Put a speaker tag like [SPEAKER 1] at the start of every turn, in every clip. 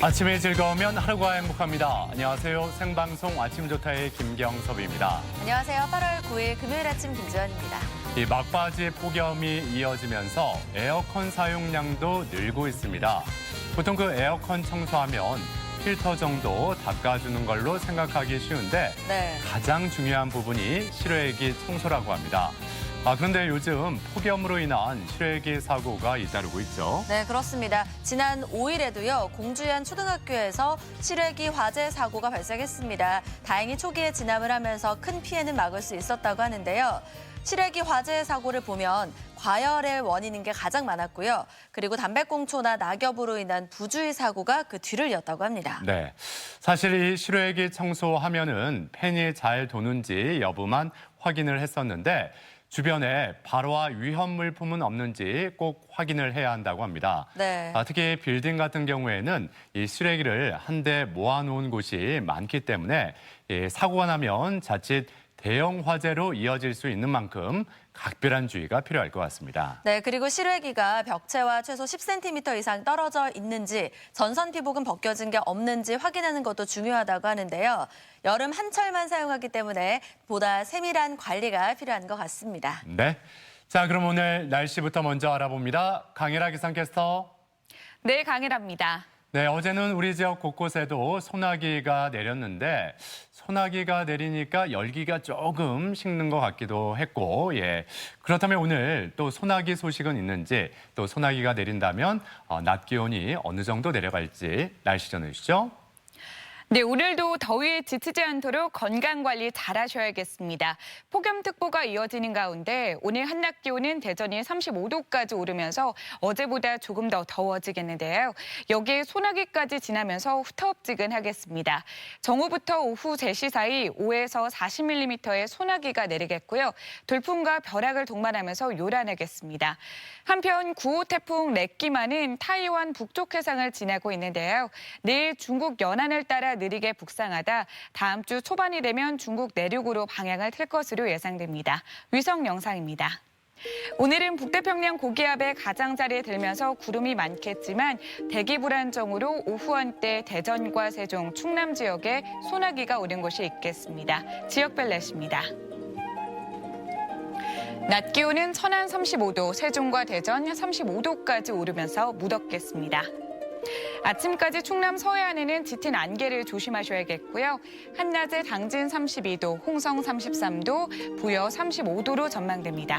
[SPEAKER 1] 아침이 즐거우면 하루가 행복합니다. 안녕하세요. 생방송 아침 좋다의 김경섭입니다.
[SPEAKER 2] 안녕하세요. 8월 9일 금요일 아침 김주현입니다.
[SPEAKER 1] 이 막바지 폭염이 이어지면서 에어컨 사용량도 늘고 있습니다. 보통 그 에어컨 청소하면 필터 정도 닦아주는 걸로 생각하기 쉬운데 가장 중요한 부분이 실외기 청소라고 합니다. 그런데 요즘 폭염으로 인한 실외기 사고가 잇따르고 있죠.
[SPEAKER 2] 네, 그렇습니다. 지난 5일에도요, 공주현 초등학교에서 실외기 화재 사고가 발생했습니다. 다행히 초기에 진압을 하면서 큰 피해는 막을 수 있었다고 하는데요. 실외기 화재 사고를 보면 과열의 원인인 게 가장 많았고요. 그리고 담배꽁초나 낙엽으로 인한 부주의 사고가 그 뒤를 이었다고 합니다.
[SPEAKER 1] 네, 사실 이 실외기 청소하면은 팬이 잘 도는지 여부만 확인을 했었는데 주변에 발화 위험 물품은 없는지 꼭 확인을 해야 한다고 합니다.
[SPEAKER 2] 네.
[SPEAKER 1] 특히 빌딩 같은 경우에는 이 쓰레기를 한데 모아놓은 곳이 많기 때문에 사고가 나면 자칫 대형 화재로 이어질 수 있는 만큼 각별한 주의가 필요할 것 같습니다.
[SPEAKER 2] 네, 그리고 실외기가 벽체와 최소 10cm 이상 떨어져 있는지, 전선 피복은 벗겨진 게 없는지 확인하는 것도 중요하다고 하는데요. 여름 한철만 사용하기 때문에 보다 세밀한 관리가 필요한 것 같습니다.
[SPEAKER 1] 네, 자 그럼 오늘 날씨부터 먼저 알아봅니다. 강혜라 기상캐스터.
[SPEAKER 3] 네, 강혜라입니다.
[SPEAKER 1] 네, 어제는 우리 지역 곳곳에도 소나기가 내렸는데 소나기가 내리니까 열기가 조금 식는 것 같기도 했고, 그렇다면 오늘 또 소나기 소식은 있는지, 또 소나기가 내린다면 낮 기온이 어느 정도 내려갈지 날씨 전해주시죠.
[SPEAKER 3] 네, 오늘도 더위에 지치지 않도록 건강관리 잘하셔야겠습니다. 폭염특보가 이어지는 가운데 오늘 한낮 기온은 대전이 35도까지 오르면서 어제보다 조금 더 더워지겠는데요. 여기에 소나기까지 지나면서 후텁지근하겠습니다. 정오부터 오후 3시 사이 5에서 40mm의 소나기가 내리겠고요. 돌풍과 벼락을 동반하면서 요란하겠습니다. 한편 9호 태풍 렉기만은 타이완 북쪽 해상을 지나고 있는데요. 내일 중국 연안을 따라 느리게 북상하다 다음 주 초반이 되면 중국 내륙으로 방향을 틀 것으로 예상됩니다. 위성 영상입니다. 오늘은 북태평양 고기압의 가장자리에 들면서 구름이 많겠지만 대기 불안정으로 오후 한때 대전과 세종, 충남 지역에 소나기가 오는 곳이 있겠습니다. 지역별 날씨입니다. 낮 기온은 천안 35도, 세종과 대전 35도까지 오르면서 무덥겠습니다. 아침까지 충남 서해안에는 짙은 안개를 조심하셔야겠고요. 한낮에 당진 32도, 홍성 33도, 부여 35도로 전망됩니다.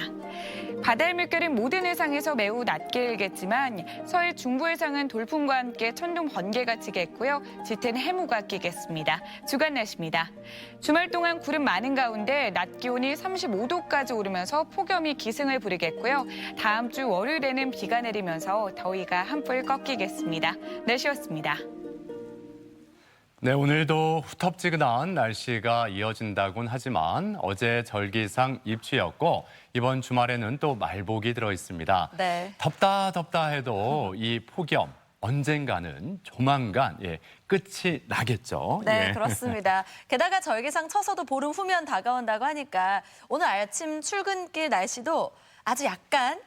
[SPEAKER 3] 바다의 물결은 모든 해상에서 매우 낮게 일겠지만 서해 중부 해상은 돌풍과 함께 천둥 번개가 치겠고요. 짙은 해무가 끼겠습니다. 주간 날씨입니다. 주말 동안 구름 많은 가운데 낮 기온이 35도까지 오르면서 폭염이 기승을 부리겠고요. 다음 주 월요일에는 비가 내리면서 더위가 한풀 꺾이겠습니다. 날씨였습니다.
[SPEAKER 1] 네, 오늘도 후텁지근한 날씨가 이어진다곤 하지만 어제 절기상 입추였고 이번 주말에는 또 말복이 들어 있습니다.
[SPEAKER 2] 네.
[SPEAKER 1] 덥다 해도 이 폭염 언젠가는 조만간 끝이 나겠죠.
[SPEAKER 2] 네, 그렇습니다. 게다가 절기상 쳐서도 보름 후면 다가온다고 하니까 오늘 아침 출근길 날씨도 아주 약간은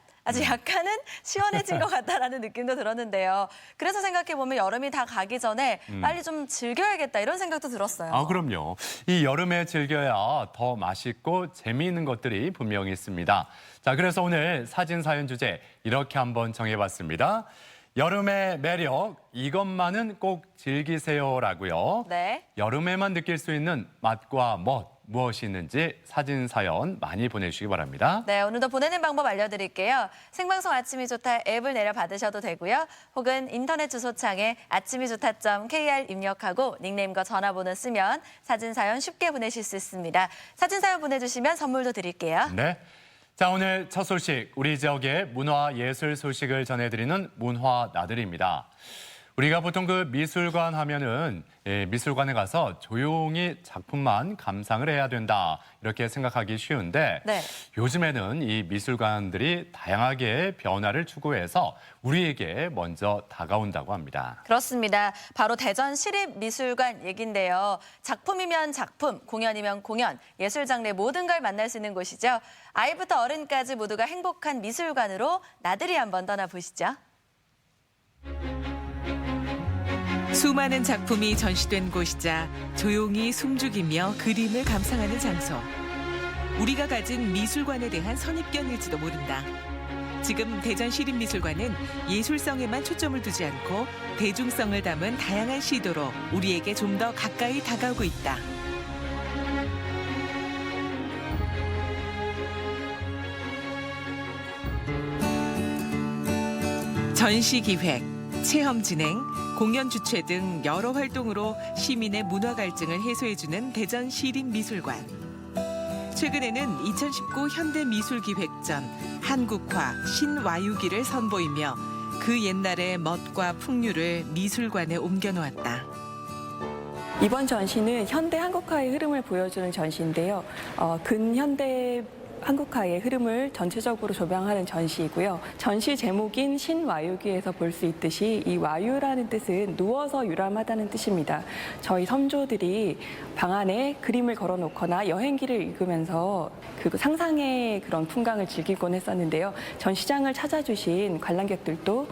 [SPEAKER 2] 시원해진 것 같다라는 느낌도 들었는데요. 그래서 생각해보면 여름이 다 가기 전에 빨리 좀 즐겨야겠다 이런 생각도 들었어요.
[SPEAKER 1] 그럼요. 이 여름에 즐겨야 더 맛있고 재미있는 것들이 분명히 있습니다. 자, 그래서 오늘 사진 사연 주제 이렇게 한번 정해봤습니다. 여름의 매력, 이것만은 꼭 즐기세요라고요.
[SPEAKER 2] 네.
[SPEAKER 1] 여름에만 느낄 수 있는 맛과 멋, 무엇이 있는지 사진 사연 많이 보내주시기 바랍니다.
[SPEAKER 2] 네, 오늘도 보내는 방법 알려드릴게요. 생방송 아침이 좋다 앱을 내려 받으셔도 되고요. 혹은 인터넷 주소창에 아침이좋다.kr 입력하고 닉네임과 전화번호 쓰면 사진 사연 쉽게 보내실 수 있습니다. 사진 사연 보내주시면 선물도 드릴게요.
[SPEAKER 1] 네. 자, 오늘 첫 소식, 우리 지역의 문화 예술 소식을 전해드리는 문화 나들입니다. 우리가 보통 그 미술관 하면은 미술관에 가서 조용히 작품만 감상을 해야 된다 이렇게 생각하기 쉬운데 요즘에는 이 미술관들이 다양하게 변화를 추구해서 우리에게 먼저 다가온다고 합니다.
[SPEAKER 2] 그렇습니다. 바로 대전 시립미술관 얘긴데요. 작품이면 작품, 공연이면 공연, 예술 장르 모든 걸 만날 수 있는 곳이죠. 아이부터 어른까지 모두가 행복한 미술관으로 나들이 한번 떠나보시죠.
[SPEAKER 4] 수많은 작품이 전시된 곳이자 조용히 숨죽이며 그림을 감상하는 장소. 우리가 가진 미술관에 대한 선입견일지도 모른다. 지금 대전시립미술관은 예술성에만 초점을 두지 않고 대중성을 담은 다양한 시도로 우리에게 좀 더 가까이 다가오고 있다. 전시 기획, 체험 진행, 공연 주최 등 여러 활동으로 시민의 문화 갈증을 해소해주는 대전시립미술관. 최근에는 2019 현대미술기획전 한국화 신와유기를 선보이며 그 옛날의 멋과 풍류를 미술관에 옮겨놓았다.
[SPEAKER 5] 이번 전시는 현대 한국화의 흐름을 보여주는 전시인데요. 근현대 한국화의 흐름을 전체적으로 조명하는 전시이고요. 전시 제목인 신와유기에서 볼 수 있듯이 이 와유라는 뜻은 누워서 유람하다는 뜻입니다. 저희 선조들이 방 안에 그림을 걸어놓거나 여행기를 읽으면서 그 상상의 그런 풍광을 즐기곤 했었는데요. 전시장을 찾아주신 관람객들도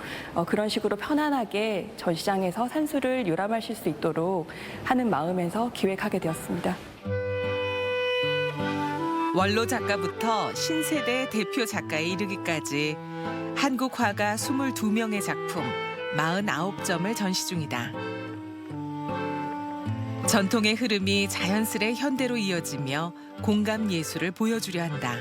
[SPEAKER 5] 그런 식으로 편안하게 전시장에서 산수를 유람하실 수 있도록 하는 마음에서 기획하게 되었습니다.
[SPEAKER 4] 원로 작가부터 신세대 대표 작가에 이르기까지 한국 화가 22명의 작품, 49점을 전시 중이다. 전통의 흐름이 자연스레 현대로 이어지며 공감 예술을 보여주려 한다.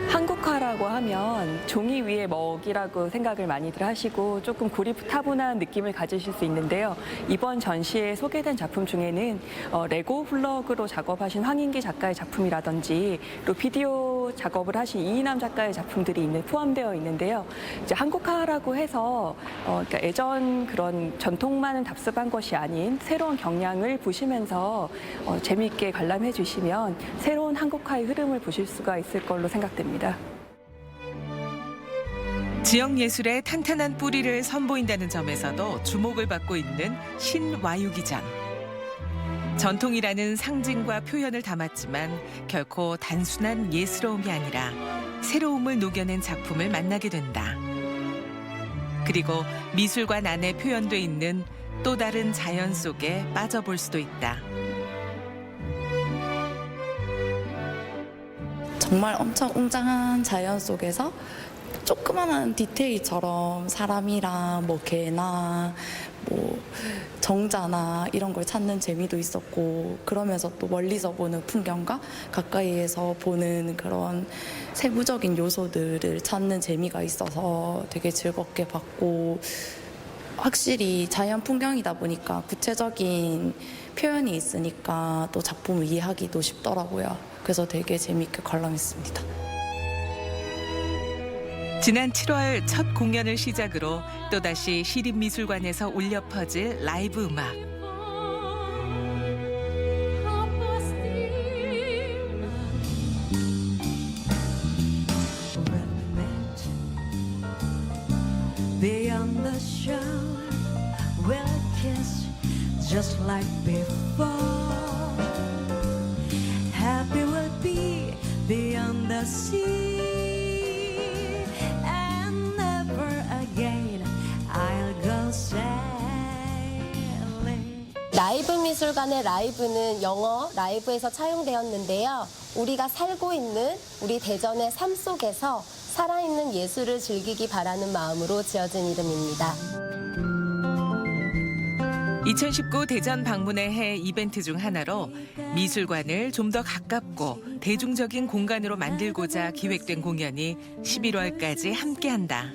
[SPEAKER 5] 한국화라고 하면 종이 위에 먹이라고 생각을 많이들 하시고 조금 고리타분한 느낌을 가지실 수 있는데요. 이번 전시에 소개된 작품 중에는 레고 블럭으로 작업하신 황인기 작가의 작품이라든지 또 비디오 작업을 하신 이인남 작가의 작품들이 포함되어 있는데요. 이제 한국화라고 해서 그러니까 예전 그런 전통만을 답습한 것이 아닌 새로운 경향을 보시면서 재미있게 관람해 주시면 새로운 한국화의 흐름을 보실 수가 있을 걸로 생각됩니다.
[SPEAKER 4] 지역 예술의 탄탄한 뿌리를 선보인다는 점에서도 주목을 받고 있는 신와유기전. 전통이라는 상징과 표현을 담았지만 결코 단순한 예스러움이 아니라 새로움을 녹여낸 작품을 만나게 된다. 그리고 미술관 안에 표현돼 있는 또 다른 자연 속에 빠져볼 수도 있다.
[SPEAKER 6] 정말 엄청 웅장한 자연 속에서 조그마한 디테일처럼 사람이랑 뭐 개나 뭐 정자나 이런 걸 찾는 재미도 있었고, 그러면서 또 멀리서 보는 풍경과 가까이에서 보는 그런 세부적인 요소들을 찾는 재미가 있어서 되게 즐겁게 봤고, 확실히 자연 풍경이다 보니까 구체적인 표현이 있으니까 또 작품을 이해하기도 쉽더라고요. 그래서 되게 재미있게 관람했습니다.
[SPEAKER 4] 지난 7월 첫 공연을 시작으로 또다시 시립미술관에서 울려 퍼질 라이브 음악.
[SPEAKER 7] Beyond the shore, we'll kiss just like before. Happy we'll be beyond the sea, and never again I'll go sailing.
[SPEAKER 8] 라이브 미술관의 라이브는 영어 라이브에서 차용되었는데요. 우리가 살고 있는 우리 대전의 삶 속에서 살아있는 예술을 즐기기 바라는 마음으로 지어진 이름입니다.
[SPEAKER 4] 2019 대전 방문의 해 이벤트 중 하나로 미술관을 좀 더 가깝고 대중적인 공간으로 만들고자 기획된 공연이 11월까지 함께한다.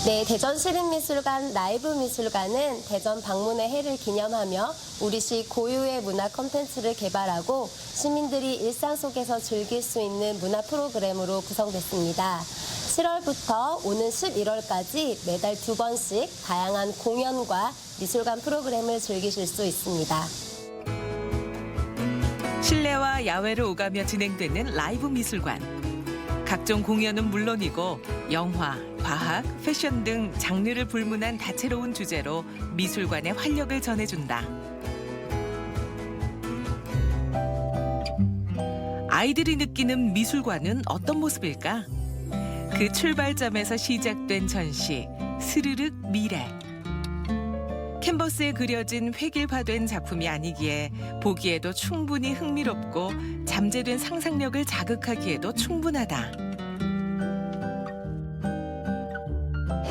[SPEAKER 8] 네, 대전시립미술관 라이브 미술관은 대전 방문의 해를 기념하며 우리시 고유의 문화 콘텐츠를 개발하고 시민들이 일상 속에서 즐길 수 있는 문화 프로그램으로 구성됐습니다. 7월부터 오는 11월까지 매달 2번씩 다양한 공연과 미술관 프로그램을 즐기실 수 있습니다.
[SPEAKER 4] 실내와 야외를 오가며 진행되는 라이브 미술관. 각종 공연은 물론이고 영화, 과학, 패션 등 장르를 불문한 다채로운 주제로 미술관의 활력을 전해준다. 아이들이 느끼는 미술관은 어떤 모습일까? 그 출발점에서 시작된 전시, 스르륵 미래. 캔버스에 그려진 획일화된 작품이 아니기에 보기에도 충분히 흥미롭고 잠재된 상상력을 자극하기에도 충분하다.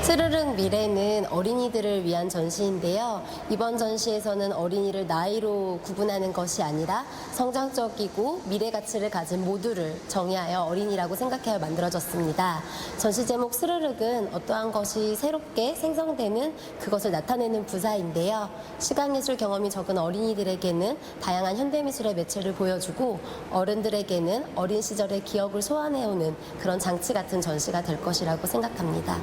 [SPEAKER 8] 스르륵 미래는 어린이들을 위한 전시인데요. 이번 전시에서는 어린이를 나이로 구분하는 것이 아니라 성장적이고 미래 가치를 가진 모두를 정의하여 어린이라고 생각하여 만들어졌습니다. 전시 제목 스르륵은 어떠한 것이 새롭게 생성되는 그것을 나타내는 부사인데요. 시각예술 경험이 적은 어린이들에게는 다양한 현대미술의 매체를 보여주고 어른들에게는 어린 시절의 기억을 소환해오는 그런 장치 같은 전시가 될 것이라고 생각합니다.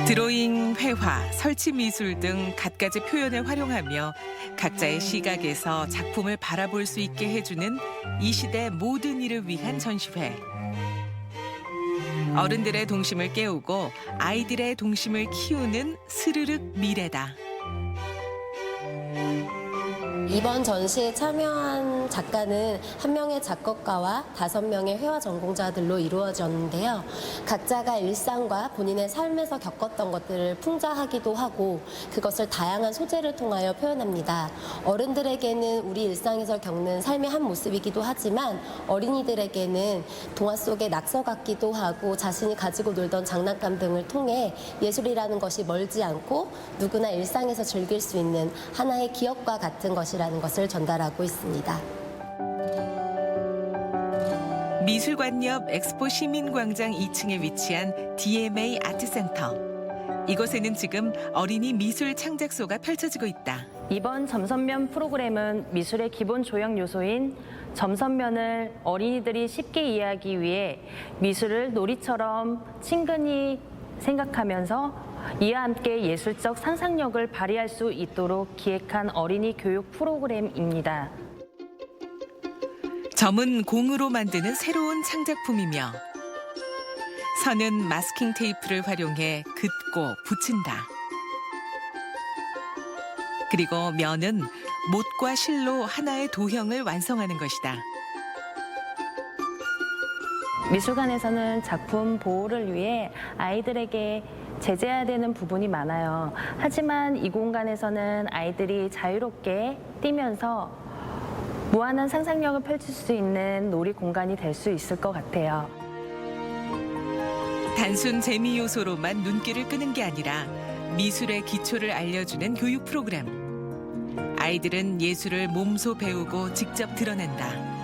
[SPEAKER 4] 드로잉, 회화, 설치 미술 등 갖가지 표현을 활용하며 각자의 시각에서 작품을 바라볼 수 있게 해주는 이 시대 모든 이를 위한 전시회. 어른들의 동심을 깨우고 아이들의 동심을 키우는 스르륵 미래다.
[SPEAKER 8] 이번 전시에 참여한 작가는 한 명의 작곡가와 5명의 회화 전공자들로 이루어졌는데요. 각자가 일상과 본인의 삶에서 겪었던 것들을 풍자하기도 하고 그것을 다양한 소재를 통하여 표현합니다. 어른들에게는 우리 일상에서 겪는 삶의 한 모습이기도 하지만 어린이들에게는 동화 속의 낙서 같기도 하고 자신이 가지고 놀던 장난감 등을 통해 예술이라는 것이 멀지 않고 누구나 일상에서 즐길 수 있는 하나의 기억과 같은 것이라는 것을 전달하고 있습니다.
[SPEAKER 4] 미술관 옆 엑스포 시민광장 2층에 위치한 DMA 아트센터. 이곳에는 지금 어린이 미술 창작소가 펼쳐지고 있다.
[SPEAKER 9] 이번 점선면 프로그램은 미술의 기본 조형 요소인 점선면을 어린이들이 쉽게 이해하기 위해 미술을 놀이처럼 친근히 생각하면서 이와 함께 예술적 상상력을 발휘할 수 있도록 기획한 어린이 교육 프로그램입니다.
[SPEAKER 4] 점은 공으로 만드는 새로운 창작품이며 선은 마스킹 테이프를 활용해 긋고 붙인다. 그리고 면은 못과 실로 하나의 도형을 완성하는 것이다.
[SPEAKER 9] 미술관에서는 작품 보호를 위해 아이들에게 제재해야 되는 부분이 많아요. 하지만 이 공간에서는 아이들이 자유롭게 뛰면서 무한한 상상력을 펼칠 수 있는 놀이 공간이 될 수 있을 것 같아요.
[SPEAKER 4] 단순 재미 요소로만 눈길을 끄는 게 아니라 미술의 기초를 알려주는 교육 프로그램. 아이들은 예술을 몸소 배우고 직접 드러낸다.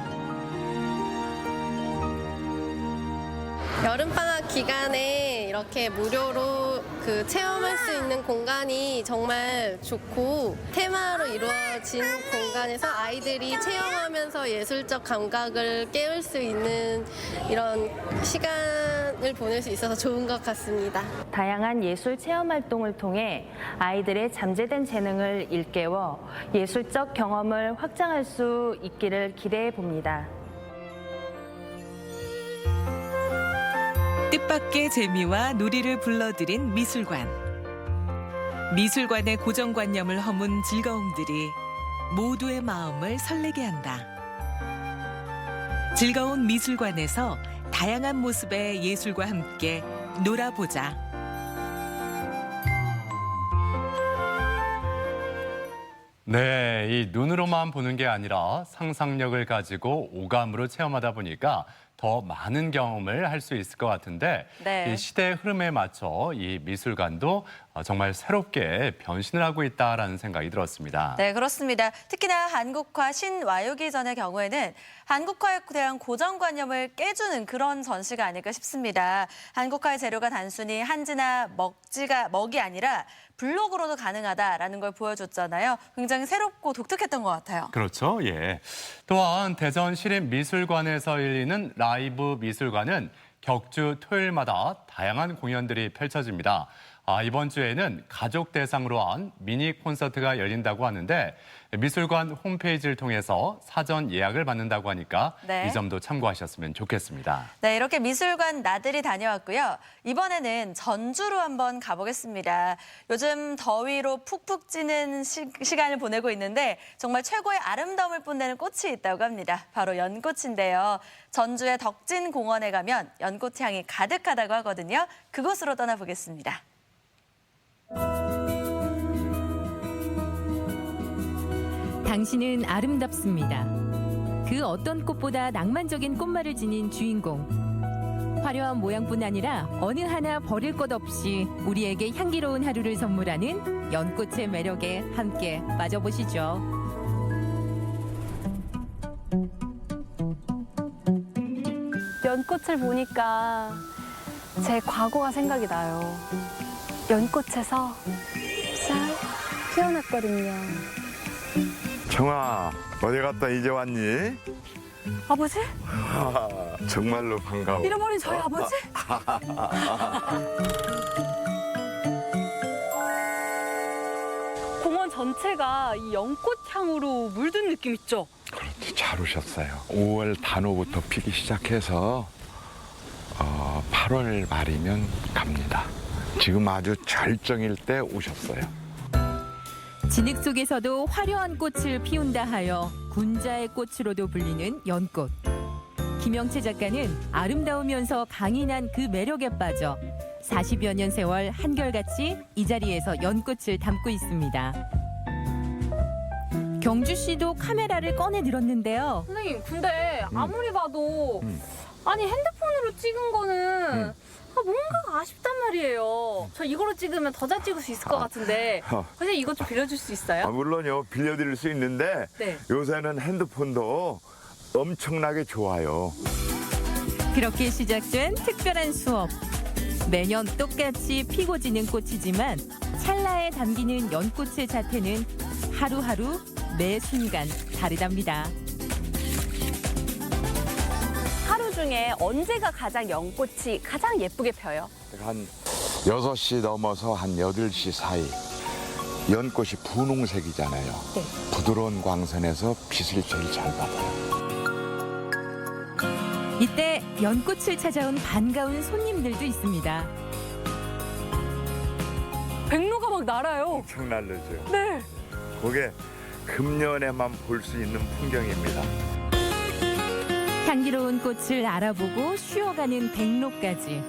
[SPEAKER 8] 여름방학 기간에 이렇게 무료로 체험할 수 있는 공간이 정말 좋고 테마로 이루어진 공간에서 아이들이 체험하면서 예술적 감각을 깨울 수 있는 이런 시간을 보낼 수 있어서 좋은 것 같습니다.
[SPEAKER 9] 다양한 예술 체험 활동을 통해 아이들의 잠재된 재능을 일깨워 예술적 경험을 확장할 수 있기를 기대해 봅니다.
[SPEAKER 4] 뜻밖의 재미와 놀이를 불러들인 미술관. 미술관의 고정관념을 허문 즐거움들이 모두의 마음을 설레게 한다. 즐거운 미술관에서 다양한 모습의 예술과 함께 놀아보자.
[SPEAKER 1] 네, 이 눈으로만 보는 게 아니라 상상력을 가지고 오감으로 체험하다 보니까 더 많은 경험을 할 수 있을 것 같은데
[SPEAKER 2] 네.
[SPEAKER 1] 이 시대의 흐름에 맞춰 이 미술관도 정말 새롭게 변신을 하고 있다라는 생각이 들었습니다.
[SPEAKER 2] 네, 그렇습니다. 특히나 한국화 신와요기 전의 경우에는 한국화에 대한 고정관념을 깨주는 그런 전시가 아닐까 싶습니다. 한국화의 재료가 단순히 한지나 먹이 아니라 블록으로도 가능하다라는 걸 보여줬잖아요. 굉장히 새롭고 독특했던 것 같아요.
[SPEAKER 1] 그렇죠. 예. 또한 대전 시립미술관에서 열리는 라이브 미술관은 격주 토요일마다 다양한 공연들이 펼쳐집니다. 이번 주에는 가족 대상으로 한 미니 콘서트가 열린다고 하는데 미술관 홈페이지를 통해서 사전 예약을 받는다고 하니까
[SPEAKER 2] 네.
[SPEAKER 1] 이 점도 참고하셨으면 좋겠습니다.
[SPEAKER 2] 네, 이렇게 미술관 나들이 다녀왔고요. 이번에는 전주로 한번 가보겠습니다. 요즘 더위로 푹푹 찌는 시간을 보내고 있는데 정말 최고의 아름다움을 뽐내는 꽃이 있다고 합니다. 바로 연꽃인데요. 전주의 덕진공원에 가면 연꽃 향이 가득하다고 하거든요. 그곳으로 떠나보겠습니다.
[SPEAKER 10] 당신은 아름답습니다. 그 어떤 꽃보다 낭만적인 꽃말을 지닌 주인공. 화려한 모양뿐 아니라 어느 하나 버릴 것 없이 우리에게 향기로운 하루를 선물하는 연꽃의 매력에 함께 빠져보시죠.
[SPEAKER 11] 연꽃을 보니까 제 과거가 생각이 나요. 연꽃에서 싹 피어났거든요.
[SPEAKER 12] 청아, 어디 갔다 이제 왔니?
[SPEAKER 11] 아버지?
[SPEAKER 12] 정말로 반가워.
[SPEAKER 11] 잃어버린 저희 아버지? 공원 전체가 이 연꽃 향으로 물든 느낌 있죠?
[SPEAKER 12] 그렇지, 잘 오셨어요. 5월 단오부터 피기 시작해서 8월 말이면 갑니다. 지금 아주 절정일 때 오셨어요.
[SPEAKER 10] 진흙 속에서도 화려한 꽃을 피운다 하여 군자의 꽃으로도 불리는 연꽃. 김영채 작가는 아름다우면서 강인한 그 매력에 빠져 40여 년 세월 한결같이 이 자리에서 연꽃을 담고 있습니다. 경주씨도 카메라를 꺼내 들었는데요.
[SPEAKER 11] 선생님, 근데 아무리 봐도 아니 핸드폰으로 찍은 거는 뭔가가 아쉽단 말이에요. 저 이거로 찍으면 더 잘 찍을 수 있을 것 같은데 선생님 이거 좀 빌려줄 수 있어요?
[SPEAKER 12] 물론요, 빌려드릴 수 있는데
[SPEAKER 11] 네.
[SPEAKER 12] 요새는 핸드폰도 엄청나게 좋아요.
[SPEAKER 10] 그렇게 시작된 특별한 수업. 매년 똑같이 피고 지는 꽃이지만 찰나에 담기는 연꽃의 자태는 하루하루 매 순간 다르답니다.
[SPEAKER 11] 하루 중에 언제가 가장 연꽃이 가장 예쁘게 펴요?
[SPEAKER 12] 한 6시 넘어서 한 8시 사이. 연꽃이 분홍색이잖아요.
[SPEAKER 11] 네.
[SPEAKER 12] 부드러운 광선에서 빛을 제일 잘 받아요.
[SPEAKER 10] 이때 연꽃을 찾아온 반가운 손님들도 있습니다.
[SPEAKER 11] 백로가 막 날아요.
[SPEAKER 12] 엄청 날르죠.
[SPEAKER 11] 네.
[SPEAKER 12] 그게 금년에만 볼 수 있는 풍경입니다.
[SPEAKER 10] 향기로운 꽃을 알아보고 쉬어가는 백로까지.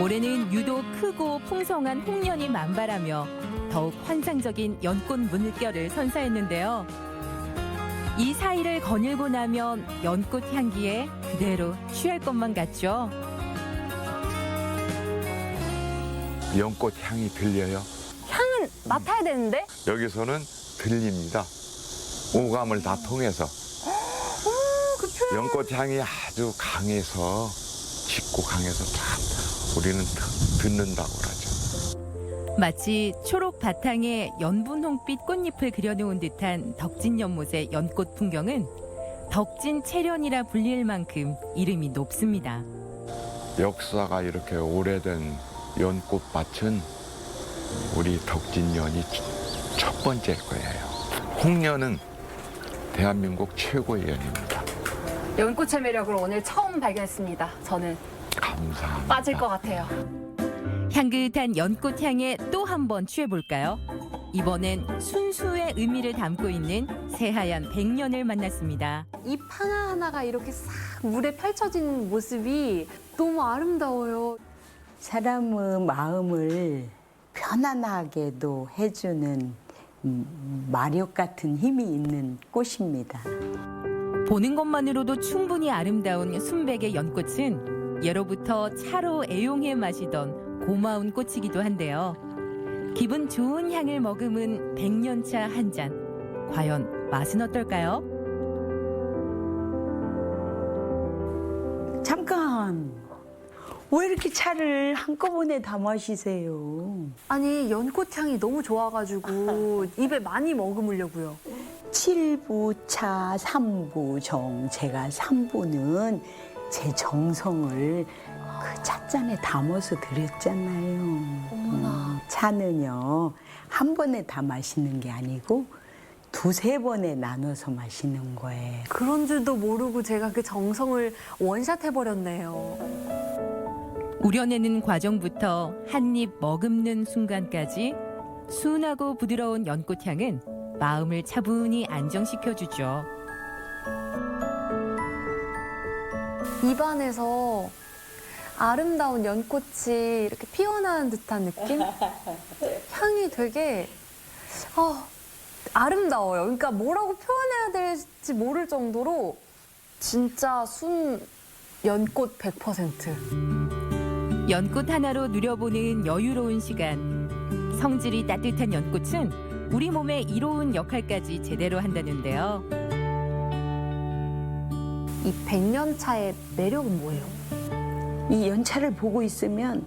[SPEAKER 10] 올해는 유독 크고 풍성한 홍련이 만발하며 더욱 환상적인 연꽃 물결을 선사했는데요. 이 사이를 거닐고 나면 연꽃 향기에 그대로 취할 것만 같죠.
[SPEAKER 12] 연꽃 향이 들려요.
[SPEAKER 11] 향은 맡아야 되는데?
[SPEAKER 12] 여기서는 들립니다. 오감을 다 통해서.
[SPEAKER 11] 그 표현.
[SPEAKER 12] 연꽃 향이 아주 강해서 짙고 강해서 참 우리는 듣는다고 그러죠.
[SPEAKER 10] 마치 초록 바탕에 연분 홍빛 꽃잎을 그려놓은 듯한 덕진 연못의 연꽃 풍경은 덕진 채련이라 불릴 만큼 이름이 높습니다.
[SPEAKER 12] 역사가 이렇게 오래된 연꽃밭은 우리 덕진연이 첫 번째일 거예요. 홍련은 대한민국 최고의 연입니다.
[SPEAKER 11] 연꽃의 매력을 오늘 처음 발견했습니다. 저는
[SPEAKER 12] 감사합니다.
[SPEAKER 11] 빠질 것 같아요.
[SPEAKER 10] 향긋한 연꽃 향에 또 한 번 취해볼까요? 이번엔 순수의 의미를 담고 있는 새하얀 백년을 만났습니다.
[SPEAKER 11] 잎 하나하나가 이렇게 싹 물에 펼쳐진 모습이 너무 아름다워요.
[SPEAKER 13] 사람의 마음을 편안하게도 해주는 마력 같은 힘이 있는 꽃입니다.
[SPEAKER 10] 보는 것만으로도 충분히 아름다운 순백의 연꽃은 예로부터 차로 애용해 마시던 고마운 꽃이기도 한데요. 기분 좋은 향을 머금은 백년차 한 잔. 과연 맛은 어떨까요?
[SPEAKER 13] 잠깐! 왜 이렇게 차를 한꺼번에 다 마시세요?
[SPEAKER 11] 아니 연꽃 향이 너무 좋아가지고 입에 많이 머금으려고요.
[SPEAKER 13] 7부 차, 3부 정. 제가 3부는 제 정성을 그 찻잔에 담아서 드렸잖아요. 차는요, 한 번에 다 마시는 게 아니고 두세 번에 나눠서 마시는 거예요.
[SPEAKER 11] 그런 줄도 모르고 제가 그 정성을 원샷 해버렸네요.
[SPEAKER 10] 우려내는 과정부터 한 입 머금는 순간까지 순하고 부드러운 연꽃향은 마음을 차분히 안정시켜주죠.
[SPEAKER 11] 입안에서 아름다운 연꽃이 이렇게 피어나는 듯한 느낌? 향이 되게 아름다워요. 그러니까 뭐라고 표현해야 될지 모를 정도로 진짜 순 연꽃 100%.
[SPEAKER 10] 연꽃 하나로 누려보는 여유로운 시간. 성질이 따뜻한 연꽃은 우리 몸에 이로운 역할까지 제대로 한다는데요.
[SPEAKER 11] 이 백년차의 매력은 뭐예요?
[SPEAKER 13] 이 연차를 보고 있으면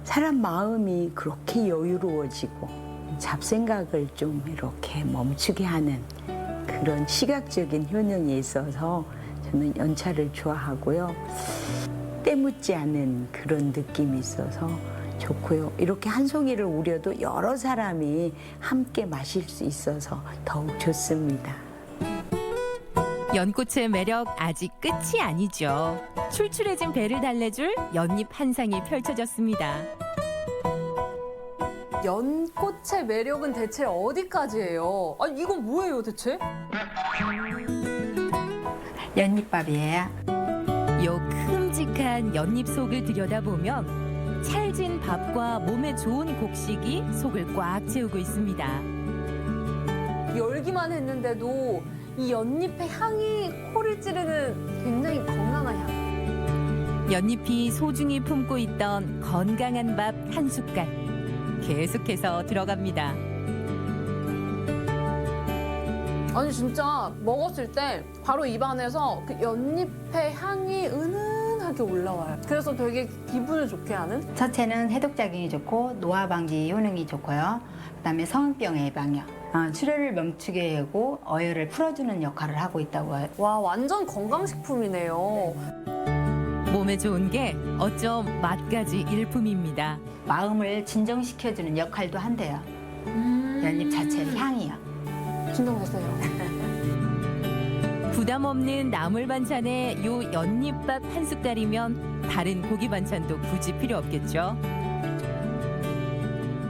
[SPEAKER 13] 사람 마음이 그렇게 여유로워지고 잡생각을 좀 이렇게 멈추게 하는 그런 시각적인 효능이 있어서 저는 연차를 좋아하고요. 때묻지 않은 그런 느낌이 있어서 좋고요. 이렇게 한 송이를 우려도 여러 사람이 함께 마실 수 있어서 더욱 좋습니다.
[SPEAKER 10] 연꽃의 매력 아직 끝이 아니죠. 출출해진 배를 달래줄 연잎 한 상이 펼쳐졌습니다.
[SPEAKER 11] 연꽃의 매력은 대체 어디까지예요? 아니 이건 뭐예요 대체?
[SPEAKER 14] 연잎밥이에요.
[SPEAKER 10] 요 큼직한 연잎 속을 들여다보면 찰진 밥과 몸에 좋은 곡식이 속을 꽉 채우고 있습니다.
[SPEAKER 11] 열기만 했는데도 이 연잎의 향이 코를 찌르는 굉장히 건강한 향.
[SPEAKER 10] 연잎이 소중히 품고 있던 건강한 밥 한 숟갈 계속해서 들어갑니다.
[SPEAKER 11] 아니 진짜 먹었을 때 바로 입안에서 그 연잎의 향이 은은하게 올라와요. 그래서 되게 기분을 좋게 하는?
[SPEAKER 14] 자체는 해독작용이 좋고 노화 방지 효능이 좋고요. 그다음에 성인병 예방요. 출혈을 멈추게 하고 어혈을 풀어주는 역할을 하고 있다고 해요.
[SPEAKER 11] 와 완전 건강식품이네요.
[SPEAKER 10] 몸에 좋은 게 어쩜 맛까지 일품입니다.
[SPEAKER 14] 마음을 진정시켜주는 역할도 한대요. 연잎 자체의 향이요.
[SPEAKER 11] 진정됐어요.
[SPEAKER 10] 부담 없는 나물 반찬에 요 연잎밥 한 숟갈이면 다른 고기 반찬도 굳이 필요 없겠죠.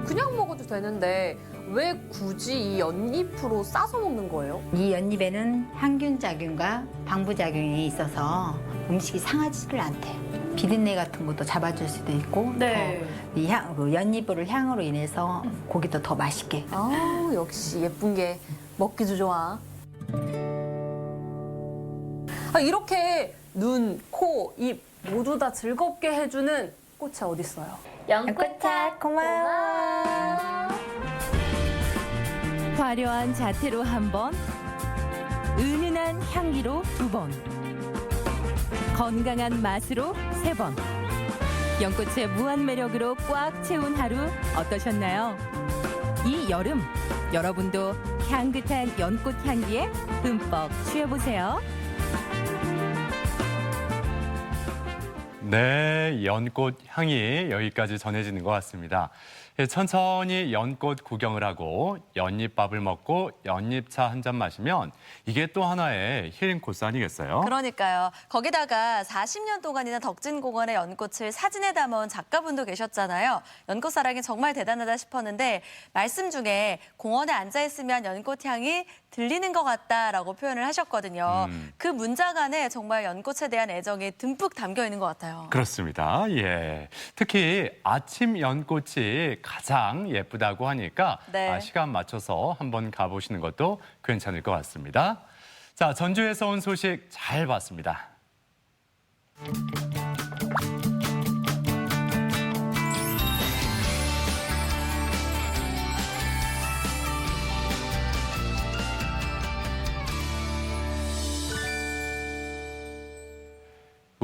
[SPEAKER 11] 그냥 먹어도 되는데 왜 굳이 이 연잎으로 싸서 먹는 거예요?
[SPEAKER 14] 이 연잎에는 항균 작용과 방부 작용이 있어서 음식이 상하지를 않대요. 비린내 같은 것도 잡아줄 수도 있고 이 연잎으로 향으로 인해서 고기도 더 맛있게.
[SPEAKER 11] 역시 예쁜 게 먹기도 좋아. 이렇게 눈, 코, 입 모두 다 즐겁게 해주는 꽃이 어디 있어요?
[SPEAKER 14] 연꽃차 고마워.
[SPEAKER 10] 화려한 자태로 한 번, 은은한 향기로 두 번, 건강한 맛으로 세 번. 연꽃의 무한 매력으로 꽉 채운 하루 어떠셨나요? 이 여름 여러분도 향긋한 연꽃 향기에 흠뻑 취해보세요.
[SPEAKER 1] 네, 연꽃 향이 여기까지 전해지는 것 같습니다. 천천히 연꽃 구경을 하고 연잎밥을 먹고 연잎차 한 잔 마시면 이게 또 하나의 힐링 코스 아니겠어요?
[SPEAKER 2] 그러니까요. 거기다가 40년 동안이나 덕진공원의 연꽃을 사진에 담아온 작가분도 계셨잖아요. 연꽃 사랑이 정말 대단하다 싶었는데 말씀 중에 공원에 앉아있으면 연꽃 향이 들리는 것 같다라고 표현을 하셨거든요. 그 문장 안에 정말 연꽃에 대한 애정이 듬뿍 담겨 있는 것 같아요.
[SPEAKER 1] 그렇습니다. 예. 특히 아침 연꽃이 가장 예쁘다고 하니까
[SPEAKER 2] 네.
[SPEAKER 1] 시간 맞춰서 한번 가보시는 것도 괜찮을 것 같습니다. 자, 전주에서 온 소식 잘 봤습니다.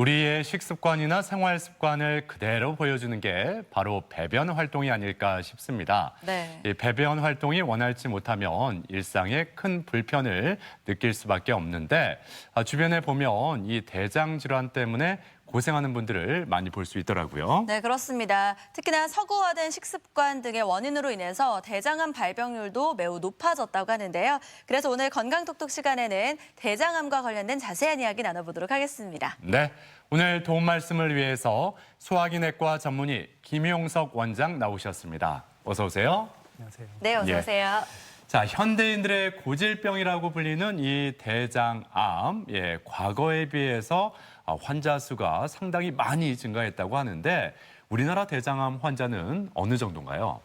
[SPEAKER 1] 우리의 식습관이나 생활 습관을 그대로 보여주는 게 바로 배변 활동이 아닐까 싶습니다.
[SPEAKER 2] 네.
[SPEAKER 1] 이 배변 활동이 원활치 못하면 일상에 큰 불편을 느낄 수밖에 없는데 주변에 보면 이 대장 질환 때문에 고생하는 분들을 많이 볼 수 있더라고요.
[SPEAKER 2] 네, 그렇습니다. 특히나 서구화된 식습관 등의 원인으로 인해서 대장암 발병률도 매우 높아졌다고 하는데요. 그래서 오늘 건강톡톡 시간에는 대장암과 관련된 자세한 이야기 나눠보도록 하겠습니다.
[SPEAKER 1] 네, 오늘 도움 말씀을 위해서 소화기내과 전문의 김용석 원장 나오셨습니다. 어서 오세요.
[SPEAKER 15] 안녕하세요.
[SPEAKER 2] 네, 어서 오세요.
[SPEAKER 1] 자, 현대인들의 고질병이라고 불리는 이 대장암, 과거에 비해서 환자 수가 상당히 많이 증가했다고 하는데 우리나라 대장암 환자는 어느 정도인가요?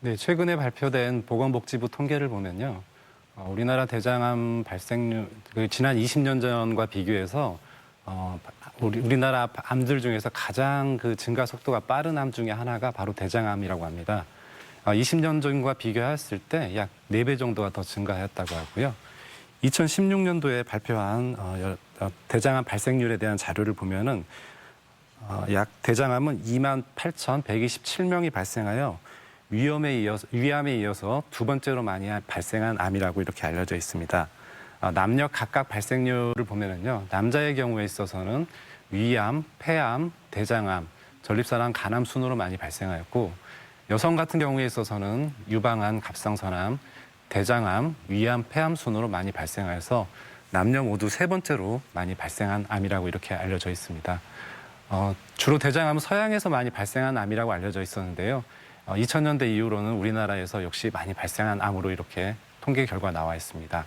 [SPEAKER 15] 네, 최근에 발표된 보건복지부 통계를 보면요. 우리나라 대장암 발생률, 지난 20년 전과 비교해서 우리나라 암들 중에서 가장 증가 속도가 빠른 암 중에 하나가 바로 대장암이라고 합니다. 20년 전과 비교했을 때 약 4배 정도가 더 증가했다고 하고요. 2016년도에 발표한 대장암 발생률에 대한 자료를 보면은 약 대장암은 28,127명이 발생하여 위암에 이어서 두 번째로 많이 발생한 암이라고 이렇게 알려져 있습니다. 남녀 각각 발생률을 보면은요, 남자의 경우에 있어서는 위암, 폐암, 대장암, 전립선암, 간암 순으로 많이 발생하였고, 여성 같은 경우에 있어서는 유방암, 갑상선암, 대장암, 위암, 폐암 순으로 많이 발생하여서 남녀 모두 세 번째로 많이 발생한 암이라고 이렇게 알려져 있습니다. 주로 대장암은 서양에서 많이 발생한 암이라고 알려져 있었는데요. 2000년대 이후로는 우리나라에서 역시 많이 발생한 암으로 이렇게 통계 결과 나와 있습니다.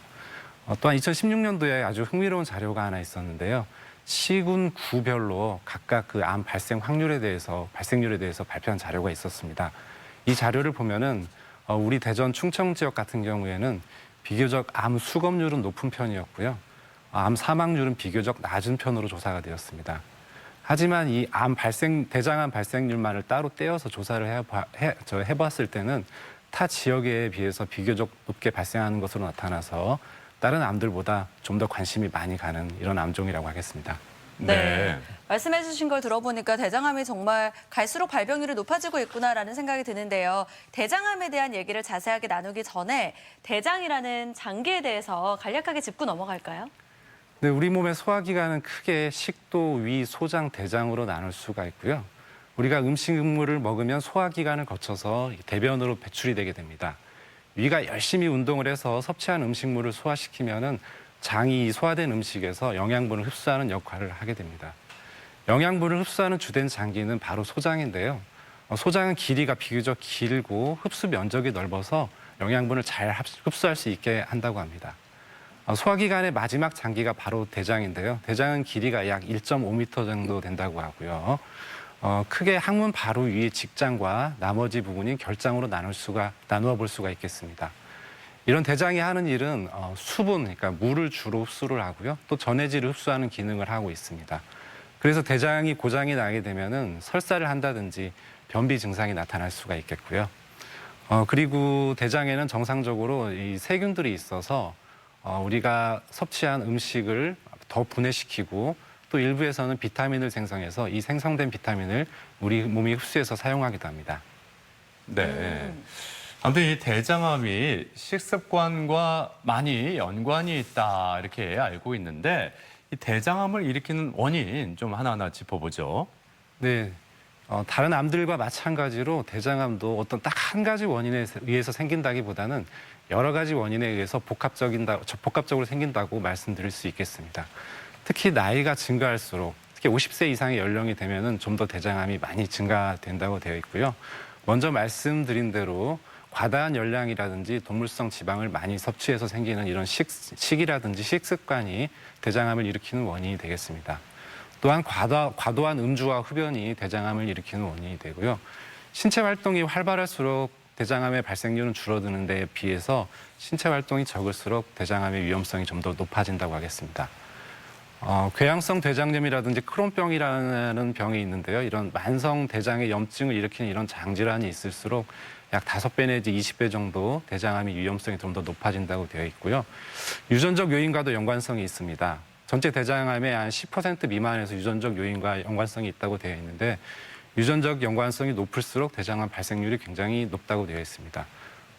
[SPEAKER 15] 또한 2016년도에 아주 흥미로운 자료가 하나 있었는데요. 시군 구별로 각각 그 암 발생 확률에 대해서, 발생률에 대해서 발표한 자료가 있었습니다. 이 자료를 보면은 우리 대전 충청 지역 같은 경우에는 비교적 암 수검률은 높은 편이었고요. 암 사망률은 비교적 낮은 편으로 조사가 되었습니다. 하지만 이 대장암 발생률만을 따로 떼어서 조사를 해봤을 때는 타 지역에 비해서 비교적 높게 발생하는 것으로 나타나서 다른 암들보다 좀 더 관심이 많이 가는 이런 암종이라고 하겠습니다.
[SPEAKER 2] 네. 말씀해 주신 걸 들어보니까 대장암이 정말 갈수록 발병률이 높아지고 있구나라는 생각이 드는데요. 대장암에 대한 얘기를 자세하게 나누기 전에 대장이라는 장기에 대해서 간략하게 짚고 넘어갈까요?
[SPEAKER 15] 네, 우리 몸의 소화기관은 크게 식도, 위, 소장, 대장으로 나눌 수가 있고요. 우리가 음식물을 먹으면 소화기관을 거쳐서 대변으로 배출이 되게 됩니다. 위가 열심히 운동을 해서 섭취한 음식물을 소화시키면은 장이 소화된 음식에서 영양분을 흡수하는 역할을 하게 됩니다. 영양분을 흡수하는 주된 장기는 바로 소장인데요. 소장은 길이가 비교적 길고 흡수 면적이 넓어서 영양분을 잘 흡수할 수 있게 한다고 합니다. 소화기관의 마지막 장기가 바로 대장인데요. 대장은 길이가 약 1.5m 정도 된다고 하고요. 크게 항문 바로 위의 직장과 나머지 부분이 결장으로 나누어 볼 수가 있겠습니다. 이런 대장이 하는 일은 수분, 그러니까 물을 주로 흡수를 하고요. 또 전해질을 흡수하는 기능을 하고 있습니다. 그래서 대장이 고장이 나게 되면은 설사를 한다든지 변비 증상이 나타날 수가 있겠고요. 그리고 대장에는 정상적으로 이 세균들이 있어서 우리가 섭취한 음식을 더 분해시키고 또 일부에서는 비타민을 생성해서 이 생성된 비타민을 우리 몸이 흡수해서 사용하기도 합니다.
[SPEAKER 1] 네. 아무튼 이 대장암이 식습관과 많이 연관이 있다 이렇게 알고 있는데 이 대장암을 일으키는 원인 좀 하나하나 짚어보죠.
[SPEAKER 15] 네. 다른 암들과 마찬가지로 대장암도 어떤 딱 한 가지 원인에 의해서 생긴다기보다는 여러 가지 원인에 의해서 복합적으로 생긴다고 말씀드릴 수 있겠습니다. 특히 나이가 증가할수록 특히 50세 이상의 연령이 되면은 좀 더 대장암이 많이 증가된다고 되어 있고요. 먼저 말씀드린 대로 과다한 열량이라든지 동물성 지방을 많이 섭취해서 생기는 이런 식이라든지 식습관이 대장암을 일으키는 원인이 되겠습니다. 또한 과도한 음주와 흡연이 대장암을 일으키는 원인이 되고요. 신체 활동이 활발할수록 대장암의 발생률은 줄어드는 데에 비해서 신체 활동이 적을수록 대장암의 위험성이 좀 더 높아진다고 하겠습니다. 궤양성 대장염이라든지 크론병이라는 병이 있는데요. 이런 만성 대장의 염증을 일으키는 이런 장질환이 있을수록 약 5배 내지 20배 정도 대장암의 위험성이 좀 더 높아진다고 되어 있고요. 유전적 요인과도 연관성이 있습니다. 전체 대장암의 한 10% 미만에서 유전적 요인과 연관성이 있다고 되어 있는데 유전적 연관성이 높을수록 대장암 발생률이 굉장히 높다고 되어 있습니다.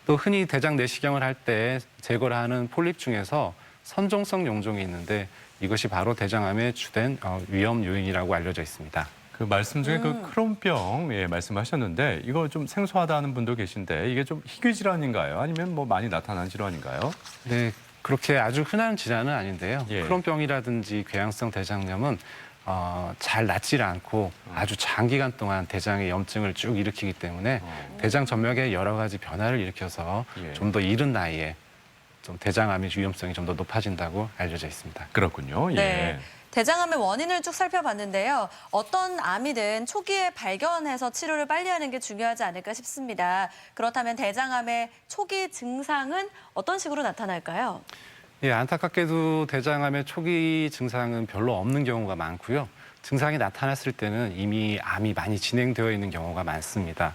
[SPEAKER 15] 또 흔히 대장 내시경을 할 때 제거를 하는 폴립 중에서 선종성 용종이 있는데 이것이 바로 대장암의 주된 위험 요인이라고 알려져 있습니다.
[SPEAKER 1] 그 말씀 중에 그 크론병 말씀하셨는데 이거 좀 생소하다는 분도 계신데 이게 좀 희귀 질환인가요? 아니면 뭐 많이 나타나는 질환인가요?
[SPEAKER 15] 네, 그렇게 아주 흔한 질환은 아닌데요.
[SPEAKER 1] 예.
[SPEAKER 15] 크론병이라든지 궤양성 대장염은 잘 낫질 않고 아주 장기간 동안 대장의 염증을 쭉 일으키기 때문에 대장 점막에 여러 가지 변화를 일으켜서
[SPEAKER 1] 예.
[SPEAKER 15] 좀 더 이른 나이에 좀 대장암의 위험성이 좀 더 높아진다고 알려져 있습니다.
[SPEAKER 1] 그렇군요. 예.
[SPEAKER 2] 네. 대장암의 원인을 쭉 살펴봤는데요. 어떤 암이든 초기에 발견해서 치료를 빨리 하는 게 중요하지 않을까 싶습니다. 그렇다면 대장암의 초기 증상은 어떤 식으로 나타날까요?
[SPEAKER 15] 예, 안타깝게도 대장암의 초기 증상은 별로 없는 경우가 많고요. 증상이 나타났을 때는 이미 암이 많이 진행되어 있는 경우가 많습니다.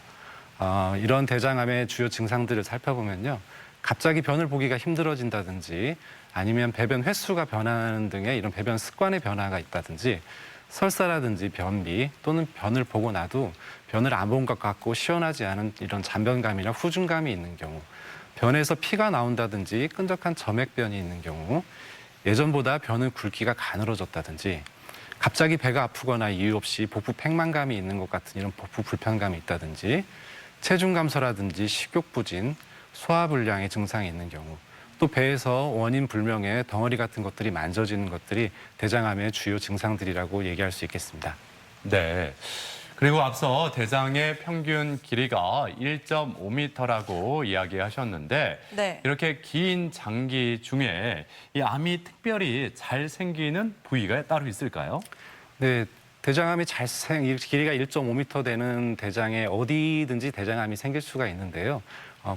[SPEAKER 15] 이런 대장암의 주요 증상들을 살펴보면요. 갑자기 변을 보기가 힘들어진다든지 아니면 배변 횟수가 변하는 등의 이런 배변 습관의 변화가 있다든지 설사라든지 변비 또는 변을 보고 나도 변을 안 본 것 같고 시원하지 않은 이런 잔변감이나 후준감이 있는 경우 변에서 피가 나온다든지 끈적한 점액변이 있는 경우 예전보다 변의 굵기가 가늘어졌다든지 갑자기 배가 아프거나 이유 없이 복부 팽만감이 있는 것 같은 이런 복부 불편감이 있다든지 체중 감소라든지 식욕 부진, 소화불량의 증상이 있는 경우 또 배에서 원인 불명의 덩어리 같은 것들이 만져지는 것들이 대장암의 주요 증상들이라고 얘기할 수 있겠습니다.
[SPEAKER 1] 네. 그리고 앞서 대장의 평균 길이가 1.5m라고 이야기하셨는데
[SPEAKER 2] 네.
[SPEAKER 1] 이렇게 긴 장기 중에 이 암이 특별히 잘 생기는 부위가 따로 있을까요?
[SPEAKER 15] 네, 대장암이 길이가 1.5m 되는 대장에 어디든지 대장암이 생길 수가 있는데요.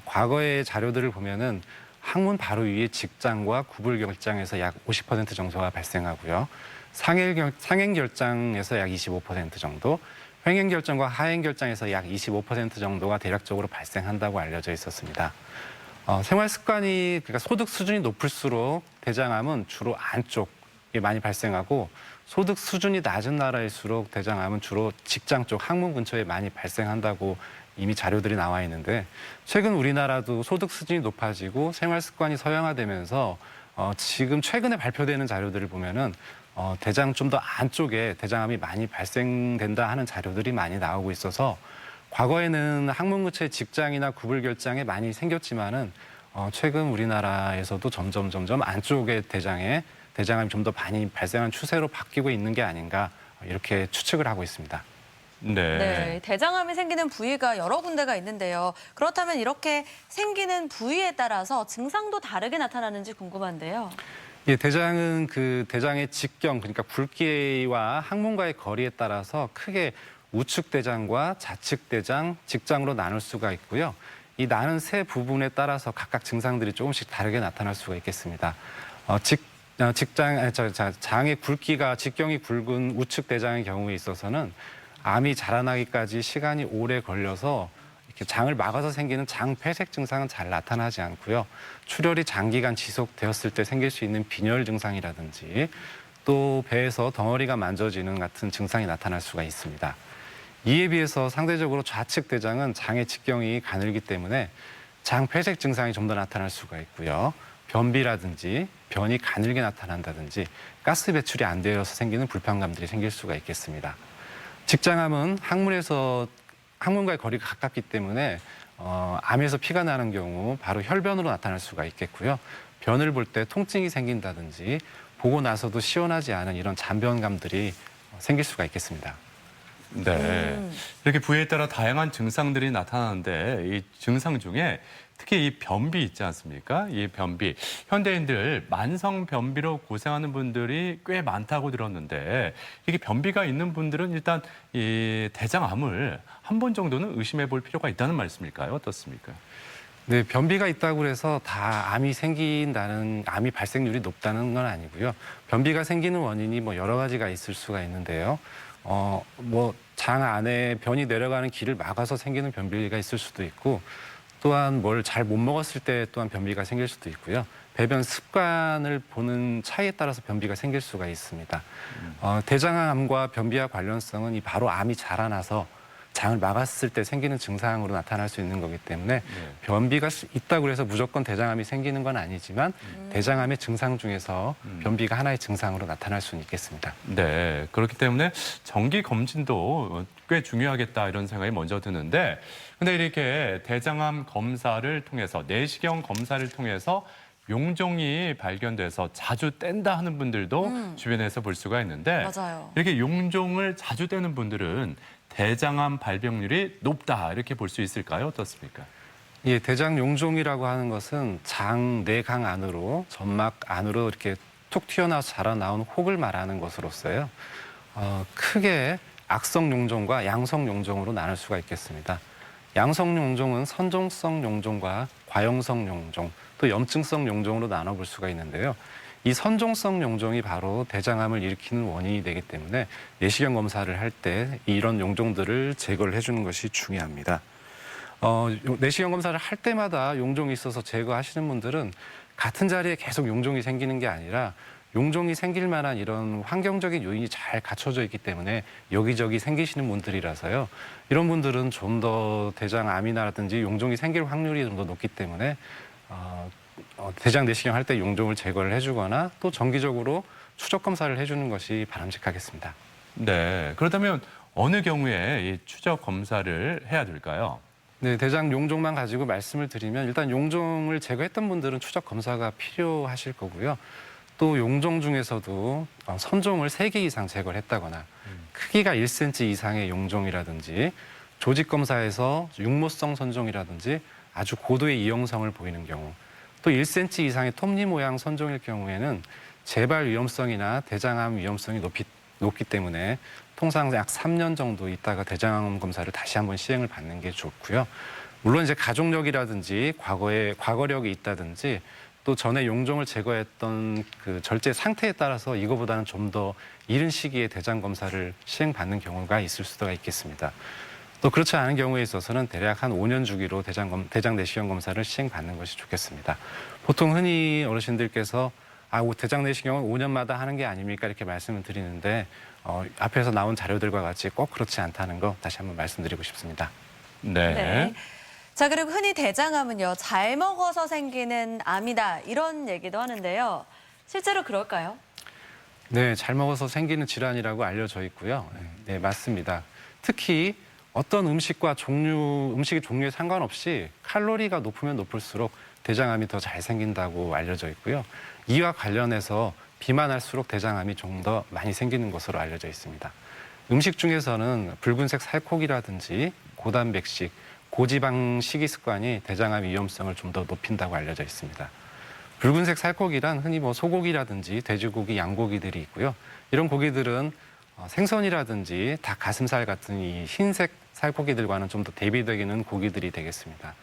[SPEAKER 15] 과거의 자료들을 보면은 항문 바로 위에 직장과 구불결장에서 약 50% 정도가 발생하고요. 상행결장에서 약 25% 정도, 횡행결장과 하행결장에서 약 25% 정도가 대략적으로 발생한다고 알려져 있었습니다. 생활 습관이 그러니까 소득 수준이 높을수록 대장암은 주로 안쪽에 많이 발생하고 소득 수준이 낮은 나라일수록 대장암은 주로 직장 쪽 항문 근처에 많이 발생한다고 이미 자료들이 나와 있는데 최근 우리나라도 소득 수준이 높아지고 생활 습관이 서양화되면서 지금 최근에 발표되는 자료들을 보면은 대장 좀 더 안쪽에 대장암이 많이 발생된다 하는 자료들이 많이 나오고 있어서 과거에는 항문 근처에 직장이나 구불결장에 많이 생겼지만은 최근 우리나라에서도 점점 안쪽에 대장암이 좀 더 많이 발생한 추세로 바뀌고 있는 게 아닌가 이렇게 추측을 하고 있습니다.
[SPEAKER 2] 네, 대장암이 생기는 부위가 여러 군데가 있는데요. 그렇다면 이렇게 생기는 부위에 따라서 증상도 다르게 나타나는지 궁금한데요.
[SPEAKER 15] 예, 대장은 그 대장의 직경, 그러니까 굵기와 항문과의 거리에 따라서 크게 우측 대장과 좌측 대장, 직장으로 나눌 수가 있고요. 이 나눈 세 부분에 따라서 각각 증상들이 조금씩 다르게 나타날 수가 있겠습니다. 장의 굵기가 직경이 굵은 우측 대장의 경우에 있어서는 암이 자라나기까지 시간이 오래 걸려서 이렇게 장을 막아서 생기는 장 폐색 증상은 잘 나타나지 않고요. 출혈이 장기간 지속되었을 때 생길 수 있는 빈혈 증상이라든지 또 배에서 덩어리가 만져지는 같은 증상이 나타날 수가 있습니다. 이에 비해서 상대적으로 좌측 대장은 장의 직경이 가늘기 때문에 장 폐색 증상이 좀 더 나타날 수가 있고요. 변비라든지 변이 가늘게 나타난다든지 가스 배출이 안 되어서 생기는 불편감들이 생길 수가 있겠습니다. 직장암은 항문과의 거리가 가깝기 때문에 암에서 피가 나는 경우 바로 혈변으로 나타날 수가 있겠고요. 변을 볼 때 통증이 생긴다든지 보고 나서도 시원하지 않은 이런 잔변감들이 생길 수가 있겠습니다.
[SPEAKER 1] 네, 이렇게 부위에 따라 다양한 증상들이 나타나는데 이 증상 중에 특히 이 변비 있지 않습니까? 이 변비, 현대인들 만성 변비로 고생하는 분들이 꽤 많다고 들었는데 이게 변비가 있는 분들은 일단 이 대장암을 한 번 정도는 의심해 볼 필요가 있다는 말씀일까요? 어떻습니까?
[SPEAKER 15] 네, 변비가 있다고 해서 다 암이 발생률이 높다는 건 아니고요. 변비가 생기는 원인이 여러 가지가 있을 수가 있는데요. 장 안에 변이 내려가는 길을 막아서 생기는 변비가 있을 수도 있고 또한 뭘 잘 못 먹었을 때 또한 변비가 생길 수도 있고요. 배변 습관을 보는 차이에 따라서 변비가 생길 수가 있습니다. 대장암과 변비와 관련성은 이 바로 암이 자라나서 장을 막았을 때 생기는 증상으로 나타날 수 있는 거기 때문에 변비가 있다고 해서 무조건 대장암이 생기는 건 아니지만 대장암의 증상 중에서 변비가 하나의 증상으로 나타날 수는 있겠습니다.
[SPEAKER 1] 네, 그렇기 때문에 정기 검진도 꽤 중요하겠다 이런 생각이 먼저 드는데 근데 이렇게 대장암 검사를 통해서 내시경 검사를 통해서 용종이 발견돼서 자주 뗀다 하는 분들도 주변에서 볼 수가 있는데
[SPEAKER 2] 맞아요.
[SPEAKER 1] 이렇게 용종을 자주 떼는 분들은 대장암 발병률이 높다 이렇게 볼 수 있을까요? 어떻습니까?
[SPEAKER 15] 예, 대장 용종이라고 하는 것은 장 내강 안으로 점막 안으로 이렇게 툭 튀어나와서 자라나온 혹을 말하는 것으로서요. 크게 악성 용종과 양성 용종으로 나눌 수가 있겠습니다. 양성 용종은 선종성 용종과 과용성 용종, 또 염증성 용종으로 나눠볼 수가 있는데요. 이 선종성 용종이 바로 대장암을 일으키는 원인이 되기 때문에 내시경 검사를 할 때 이런 용종들을 제거를 해주는 것이 중요합니다. 내시경 검사를 할 때마다 용종이 있어서 제거하시는 분들은 같은 자리에 계속 용종이 생기는 게 아니라 용종이 생길 만한 이런 환경적인 요인이 잘 갖춰져 있기 때문에 여기저기 생기시는 분들이라서요. 이런 분들은 좀 더 대장암이라든지 용종이 생길 확률이 좀 더 높기 때문에 대장 내시경 할 때 용종을 제거를 해주거나 또 정기적으로 추적 검사를 해주는 것이 바람직하겠습니다.
[SPEAKER 1] 네, 그렇다면 어느 경우에 이 추적 검사를 해야 될까요?
[SPEAKER 15] 네, 대장 용종만 가지고 말씀을 드리면 일단 용종을 제거했던 분들은 추적 검사가 필요하실 거고요. 또 용종 중에서도 선종을 3개 이상 제거를 했다거나 크기가 1cm 이상의 용종이라든지 조직 검사에서 육모성 선종이라든지 아주 고도의 이용성을 보이는 경우 또 1cm 이상의 톱니 모양 선종일 경우에는 재발 위험성이나 대장암 위험성이 높기 때문에 통상 약 3년 정도 있다가 대장암 검사를 다시 한번 시행을 받는 게 좋고요. 물론 이제 가족력이라든지 과거력이 있다든지 또 전에 용종을 제거했던 그 절제 상태에 따라서 이거보다는 좀 더 이른 시기에 대장 검사를 시행받는 경우가 있을 수가 있겠습니다. 또 그렇지 않은 경우에 있어서는 대략 한 5년 주기로 대장 내시경 검사를 시행받는 것이 좋겠습니다. 보통 흔히 어르신들께서 대장 내시경은 5년마다 하는 게 아닙니까? 이렇게 말씀을 드리는데 앞에서 나온 자료들과 같이 꼭 그렇지 않다는 거 다시 한번 말씀드리고 싶습니다.
[SPEAKER 1] 네.
[SPEAKER 2] 네. 자, 그리고 흔히 대장암은요, 잘 먹어서 생기는 암이다 이런 얘기도 하는데요. 실제로 그럴까요?
[SPEAKER 15] 네, 잘 먹어서 생기는 질환이라고 알려져 있고요. 네, 맞습니다. 특히 어떤 음식과 음식의 종류에 상관없이 칼로리가 높으면 높을수록 대장암이 더 잘 생긴다고 알려져 있고요. 이와 관련해서 비만할수록 대장암이 좀 더 많이 생기는 것으로 알려져 있습니다. 음식 중에서는 붉은색 살코기라든지 고단백식, 고지방 식이 습관이 대장암 위험성을 좀 더 높인다고 알려져 있습니다. 붉은색 살코기란 흔히 소고기라든지 돼지고기, 양고기들이 있고요. 이런 고기들은 생선이라든지 닭 가슴살 같은 이 흰색 살코기들과는 좀 더 대비되는 고기들이 되겠습니다.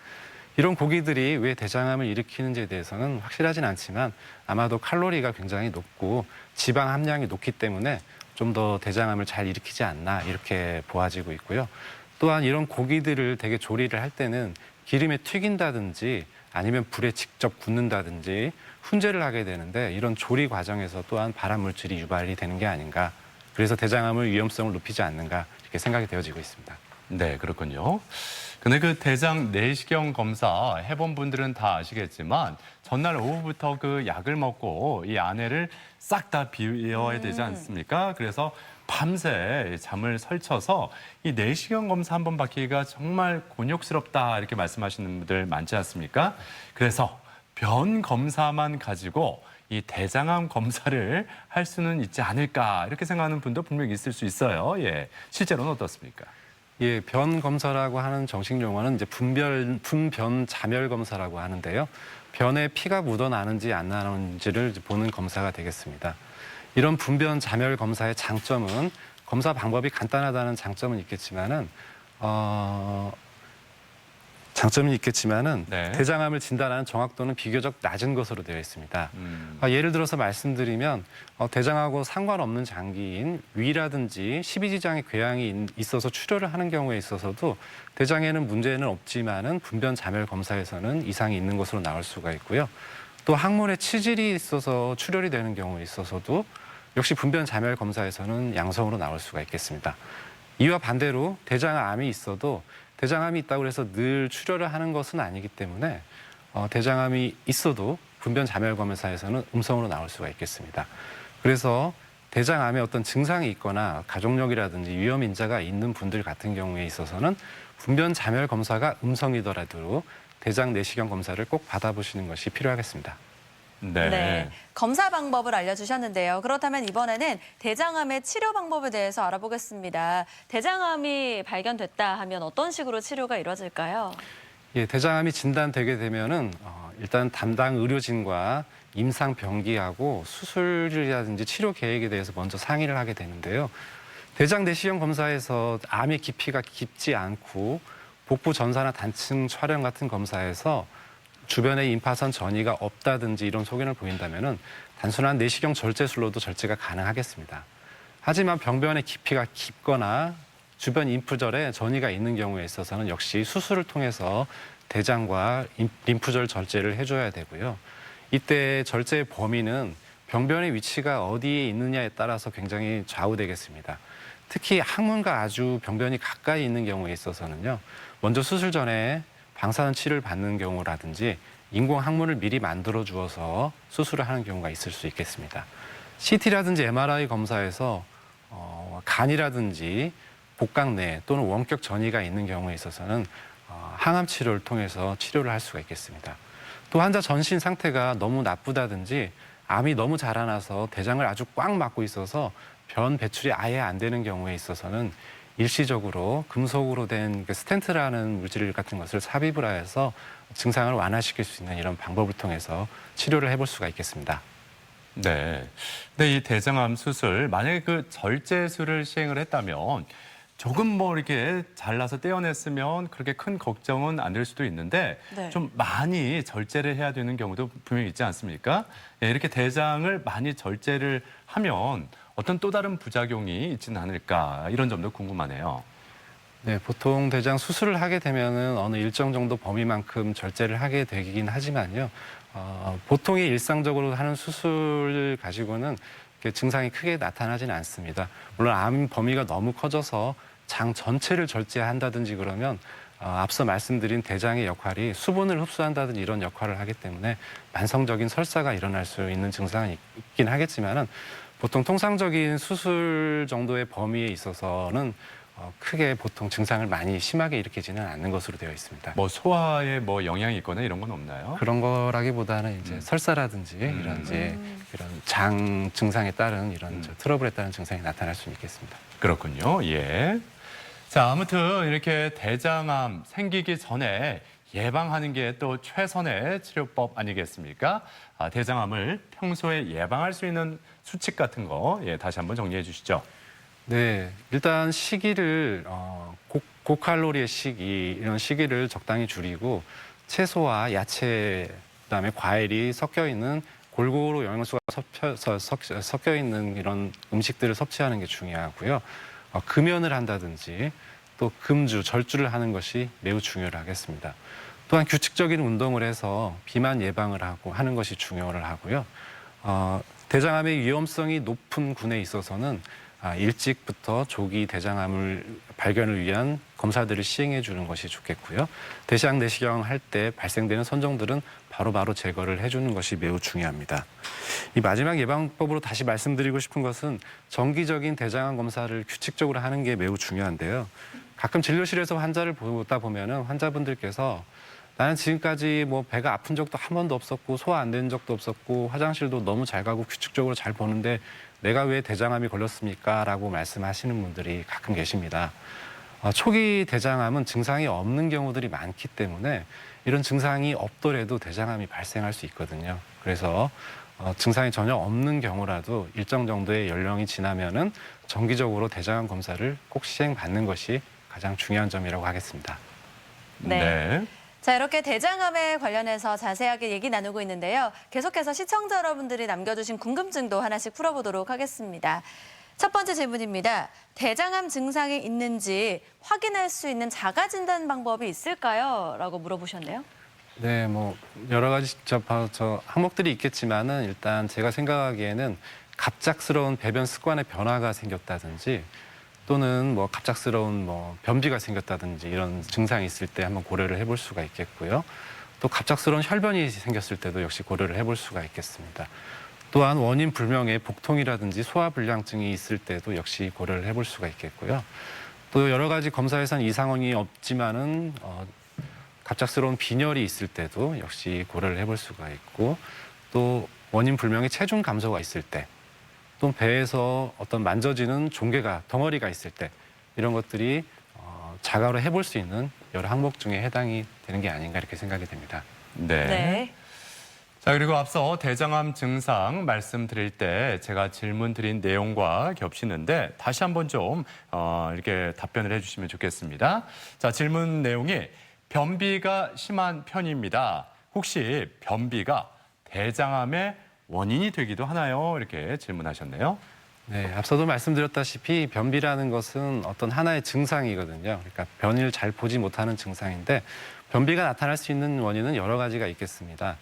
[SPEAKER 15] 이런 고기들이 왜 대장암을 일으키는지에 대해서는 확실하진 않지만 아마도 칼로리가 굉장히 높고 지방 함량이 높기 때문에 좀 더 대장암을 잘 일으키지 않나 이렇게 보아지고 있고요. 또한 이런 고기들을 되게 조리를 할 때는 기름에 튀긴다든지 아니면 불에 직접 굽는다든지 훈제를 하게 되는데 이런 조리 과정에서 또한 발암 물질이 유발이 되는 게 아닌가. 그래서 대장암의 위험성을 높이지 않는가 이렇게 생각이 되어지고 있습니다.
[SPEAKER 1] 네, 그렇군요. 근데 그 대장 내시경 검사 해본 분들은 다 아시겠지만 전날 오후부터 그 약을 먹고 이 안에를 싹 다 비워야 되지 않습니까? 그래서 밤새 잠을 설쳐서 이 내시경 검사 한 번 받기가 정말 곤욕스럽다 이렇게 말씀하시는 분들 많지 않습니까? 그래서 변 검사만 가지고 이 대장암 검사를 할 수는 있지 않을까 이렇게 생각하는 분도 분명히 있을 수 있어요. 예, 실제로는 어떻습니까?
[SPEAKER 15] 예, 변 검사라고 하는 정식 용어는 이제 분변 자멸 검사라고 하는데요. 변에 피가 묻어나는지 안 나는지를 보는 검사가 되겠습니다. 이런 분변 자멸 검사의 장점은 검사 방법이 간단하다는 장점은 있겠지만은
[SPEAKER 1] 네.
[SPEAKER 15] 대장암을 진단하는 정확도는 비교적 낮은 것으로 되어 있습니다. 예를 들어서 말씀드리면 대장하고 상관없는 장기인 위라든지 십이지장의 궤양이 있어서 출혈을 하는 경우에 있어서도 대장에는 문제는 없지만은 분변 자멸 검사에서는 이상이 있는 것으로 나올 수가 있고요. 또 항문에 치질이 있어서 출혈이 되는 경우에 있어서도 역시 분변 자멸 검사에서는 양성으로 나올 수가 있겠습니다. 이와 반대로 대장암이 있어도 대장암이 있다고 해서 늘 출혈을 하는 것은 아니기 때문에 대장암이 있어도 분변 자멸 검사에서는 음성으로 나올 수가 있겠습니다. 그래서 대장암에 어떤 증상이 있거나 가족력이라든지 위험 인자가 있는 분들 같은 경우에 있어서는 분변 자멸 검사가 음성이더라도 대장 내시경 검사를 꼭 받아보시는 것이 필요하겠습니다.
[SPEAKER 2] 네. 검사 방법을 알려주셨는데요. 그렇다면 이번에는 대장암의 치료 방법에 대해서 알아보겠습니다. 대장암이 발견됐다 하면 어떤 식으로 치료가 이루어질까요?
[SPEAKER 15] 예, 대장암이 진단되게 되면은 일단 담당 의료진과 임상 병기하고 수술이라든지 치료 계획에 대해서 먼저 상의를 하게 되는데요. 대장 내시경 검사에서 암의 깊이가 깊지 않고 복부 전사나 단층 촬영 같은 검사에서 주변에 임파선 전이가 없다든지 이런 소견을 보인다면은 단순한 내시경 절제술로도 절제가 가능하겠습니다. 하지만 병변의 깊이가 깊거나 주변 임프절에 전이가 있는 경우에 있어서는 역시 수술을 통해서 대장과 림프절 절제를 해줘야 되고요. 이때 절제의 범위는 병변의 위치가 어디에 있느냐에 따라서 굉장히 좌우되겠습니다. 특히 항문과 아주 병변이 가까이 있는 경우에 있어서는요. 먼저 수술 전에 방사선 치료를 받는 경우라든지 인공 항문을 미리 만들어 주어서 수술을 하는 경우가 있을 수 있겠습니다. CT라든지 MRI 검사에서 간이라든지 복강 내 또는 원격 전이가 있는 경우에 있어서는 항암 치료를 통해서 치료를 할 수가 있겠습니다. 또 환자 전신 상태가 너무 나쁘다든지 암이 너무 자라나서 대장을 아주 꽉 막고 있어서 변 배출이 아예 안 되는 경우에 있어서는 일시적으로 금속으로 된 스텐트라는 물질 같은 것을 삽입을 해서 증상을 완화시킬 수 있는 이런 방법을 통해서 치료를 해볼 수가 있겠습니다.
[SPEAKER 1] 네. 근데 이 대장암 수술, 만약에 그 절제술을 시행을 했다면 조금 뭐 이렇게 잘라서 떼어냈으면 그렇게 큰 걱정은 안 될 수도 있는데
[SPEAKER 2] 네.
[SPEAKER 1] 좀 많이 절제를 해야 되는 경우도 분명히 있지 않습니까? 예, 이렇게 대장을 많이 절제를 하면 어떤 또 다른 부작용이 있지는 않을까 이런 점도 궁금하네요.
[SPEAKER 15] 네, 보통 대장 수술을 하게 되면은 어느 일정 정도 범위만큼 절제를 하게 되긴 하지만요. 보통의 일상적으로 하는 수술 가지고는 증상이 크게 나타나지는 않습니다. 물론 암 범위가 너무 커져서 장 전체를 절제한다든지 그러면 앞서 말씀드린 대장의 역할이 수분을 흡수한다든지 이런 역할을 하기 때문에 만성적인 설사가 일어날 수 있는 증상이 있긴 하겠지만은 보통 통상적인 수술 정도의 범위에 있어서는 크게 보통 증상을 많이 심하게 일으키지는 않는 것으로 되어 있습니다.
[SPEAKER 1] 뭐 소화에 뭐 영향이 있거나 이런 건 없나요?
[SPEAKER 15] 그런 거라기보다는 이제 설사라든지 이런 장 증상에 따른 이런 트러블에 따른 증상이 나타날 수 있겠습니다.
[SPEAKER 1] 그렇군요. 예. 자, 아무튼 이렇게 대장암 생기기 전에 예방하는 게 또 최선의 치료법 아니겠습니까? 대장암을 평소에 예방할 수 있는 수칙 같은 거 다시 한번 정리해 주시죠.
[SPEAKER 15] 네, 일단 시기를 고칼로리의 시기 이런 시기를 적당히 줄이고 채소와 야채 그다음에 과일이 섞여 있는 골고루 영양소가 섞여 있는 이런 음식들을 섭취하는 게 중요하고요. 금연을 한다든지 또 금주, 절주를 하는 것이 매우 중요하겠습니다. 또한 규칙적인 운동을 해서 비만 예방을 하는 것이 중요를 하고요. 대장암의 위험성이 높은 군에 있어서는 일찍부터 조기 대장암을 발견을 위한 검사들을 시행해 주는 것이 좋겠고요. 대장 내시경 할 때 발생되는 선정들은 바로바로 제거를 해주는 것이 매우 중요합니다. 이 마지막 예방법으로 다시 말씀드리고 싶은 것은 정기적인 대장암 검사를 규칙적으로 하는 게 매우 중요한데요. 가끔 진료실에서 환자를 보다 보면은 환자분들께서 나는 지금까지 뭐 배가 아픈 적도 한 번도 없었고 소화 안 된 적도 없었고 화장실도 너무 잘 가고 규칙적으로 잘 보는데 내가 왜 대장암이 걸렸습니까? 라고 말씀하시는 분들이 가끔 계십니다. 초기 대장암은 증상이 없는 경우들이 많기 때문에 이런 증상이 없더라도 대장암이 발생할 수 있거든요. 그래서 증상이 전혀 없는 경우라도 일정 정도의 연령이 지나면은 정기적으로 대장암 검사를 꼭 시행받는 것이 가장 중요한 점이라고 하겠습니다.
[SPEAKER 2] 네. 자, 이렇게 대장암에 관련해서 자세하게 얘기 나누고 있는데요. 계속해서 시청자 여러분들이 남겨주신 궁금증도 하나씩 풀어보도록 하겠습니다. 첫 번째 질문입니다. 대장암 증상이 있는지 확인할 수 있는 자가진단 방법이 있을까요? 라고 물어보셨네요.
[SPEAKER 15] 네, 뭐 여러 가지 저 항목들이 있겠지만은 일단 제가 생각하기에는 갑작스러운 배변 습관의 변화가 생겼다든지 또는 뭐 갑작스러운 뭐 변비가 생겼다든지 이런 증상이 있을 때 한번 고려를 해볼 수가 있겠고요. 또 갑작스러운 혈변이 생겼을 때도 역시 고려를 해볼 수가 있겠습니다. 또한 원인 불명의 복통이라든지 소화불량증이 있을 때도 역시 고려를 해볼 수가 있겠고요. 또 여러 가지 검사에서는 이상이 없지만은 갑작스러운 빈혈이 있을 때도 역시 고려를 해볼 수가 있고, 또 원인 불명의 체중 감소가 있을 때, 또 배에서 어떤 만져지는 종괴가 덩어리가 있을 때 이런 것들이 자가로 해볼 수 있는 여러 항목 중에 해당이 되는 게 아닌가 이렇게 생각이 됩니다.
[SPEAKER 1] 네.
[SPEAKER 2] 네.
[SPEAKER 1] 자, 그리고 앞서 대장암 증상 말씀드릴 때 제가 질문 드린 내용과 겹치는데 다시 한번 좀 이렇게 답변을 해주시면 좋겠습니다. 자, 질문 내용이 변비가 심한 편입니다. 혹시 변비가 대장암의 원인이 되기도 하나요? 이렇게 질문하셨네요.
[SPEAKER 15] 네, 앞서도 말씀드렸다시피 변비라는 것은 어떤 하나의 증상이거든요. 그러니까 변이를 잘 보지 못하는 증상인데 변비가 나타날 수 있는 원인은 여러 가지가 있겠습니다.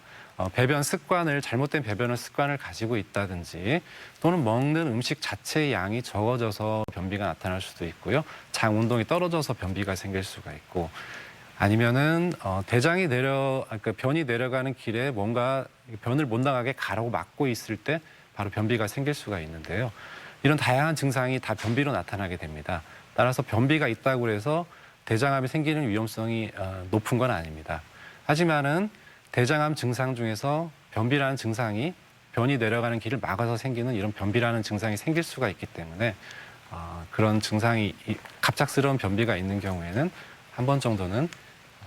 [SPEAKER 15] 배변 습관을 잘못된 배변 습관을 가지고 있다든지 또는 먹는 음식 자체의 양이 적어져서 변비가 나타날 수도 있고요. 장 운동이 떨어져서 변비가 생길 수가 있고 아니면은 대장이 그러니까 변이 내려가는 길에 뭔가 변을 못 나가게 가라고 막고 있을 때 바로 변비가 생길 수가 있는데요. 이런 다양한 증상이 다 변비로 나타나게 됩니다. 따라서 변비가 있다고 해서 대장암이 생기는 위험성이 높은 건 아닙니다. 하지만은 대장암 증상 중에서 변비라는 증상이 변이 내려가는 길을 막아서 생기는 이런 변비라는 증상이 생길 수가 있기 때문에 그런 증상이 갑작스러운 변비가 있는 경우에는 한 번 정도는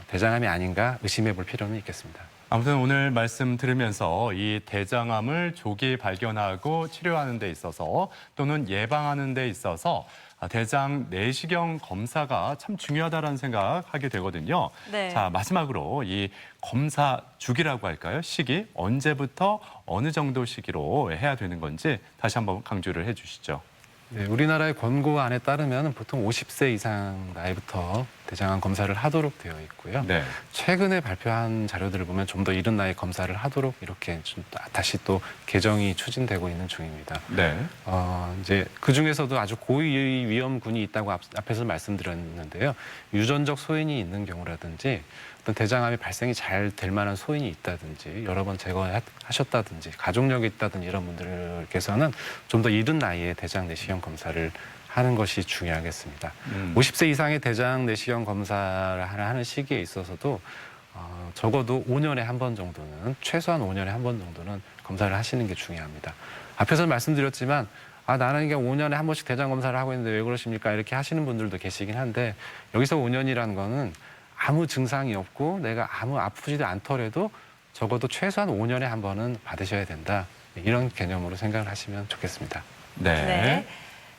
[SPEAKER 15] 대장암이 아닌가 의심해 볼 필요는 있겠습니다.
[SPEAKER 1] 아무튼 오늘 말씀 들으면서 이 대장암을 조기 발견하고 치료하는 데 있어서 또는 예방하는 데 있어서 대장 내시경 검사가 참 중요하다는 생각하게 되거든요.
[SPEAKER 2] 네.
[SPEAKER 1] 자, 마지막으로 이 검사 주기라고 할까요? 시기 언제부터 어느 정도 시기로 해야 되는 건지 다시 한번 강조를 해주시죠.
[SPEAKER 15] 네, 우리나라의 권고안에 따르면 보통 50세 이상 나이부터 대장암 검사를 하도록 되어 있고요.
[SPEAKER 1] 네.
[SPEAKER 15] 최근에 발표한 자료들을 보면 좀 더 이른 나이 검사를 하도록 이렇게 좀 다시 또 개정이 추진되고 있는 중입니다.
[SPEAKER 1] 네.
[SPEAKER 15] 이제 그 중에서도 아주 고위 위험군이 있다고 앞에서 말씀드렸는데요. 유전적 소인이 있는 경우라든지 어떤 대장암이 발생이 잘 될 만한 소인이 있다든지 여러 번 제거하셨다든지 가족력이 있다든지 이런 분들께서는 좀 더 이른 나이에 대장 내시경 검사를 하는 것이 중요하겠습니다. 50세 이상의 대장 내시경 검사를 하는 시기에 있어서도 적어도 5년에 한 번 정도는 최소한 5년에 한 번 정도는 검사를 하시는 게 중요합니다. 앞에서 말씀드렸지만 나는 이게 5년에 한 번씩 대장 검사를 하고 있는데 왜 그러십니까? 이렇게 하시는 분들도 계시긴 한데 여기서 5년이라는 거는 아무 증상이 없고 내가 아무 아프지도 않더라도 적어도 최소한 5년에 한 번은 받으셔야 된다. 이런 개념으로 생각을 하시면 좋겠습니다.
[SPEAKER 1] 네.
[SPEAKER 2] 네.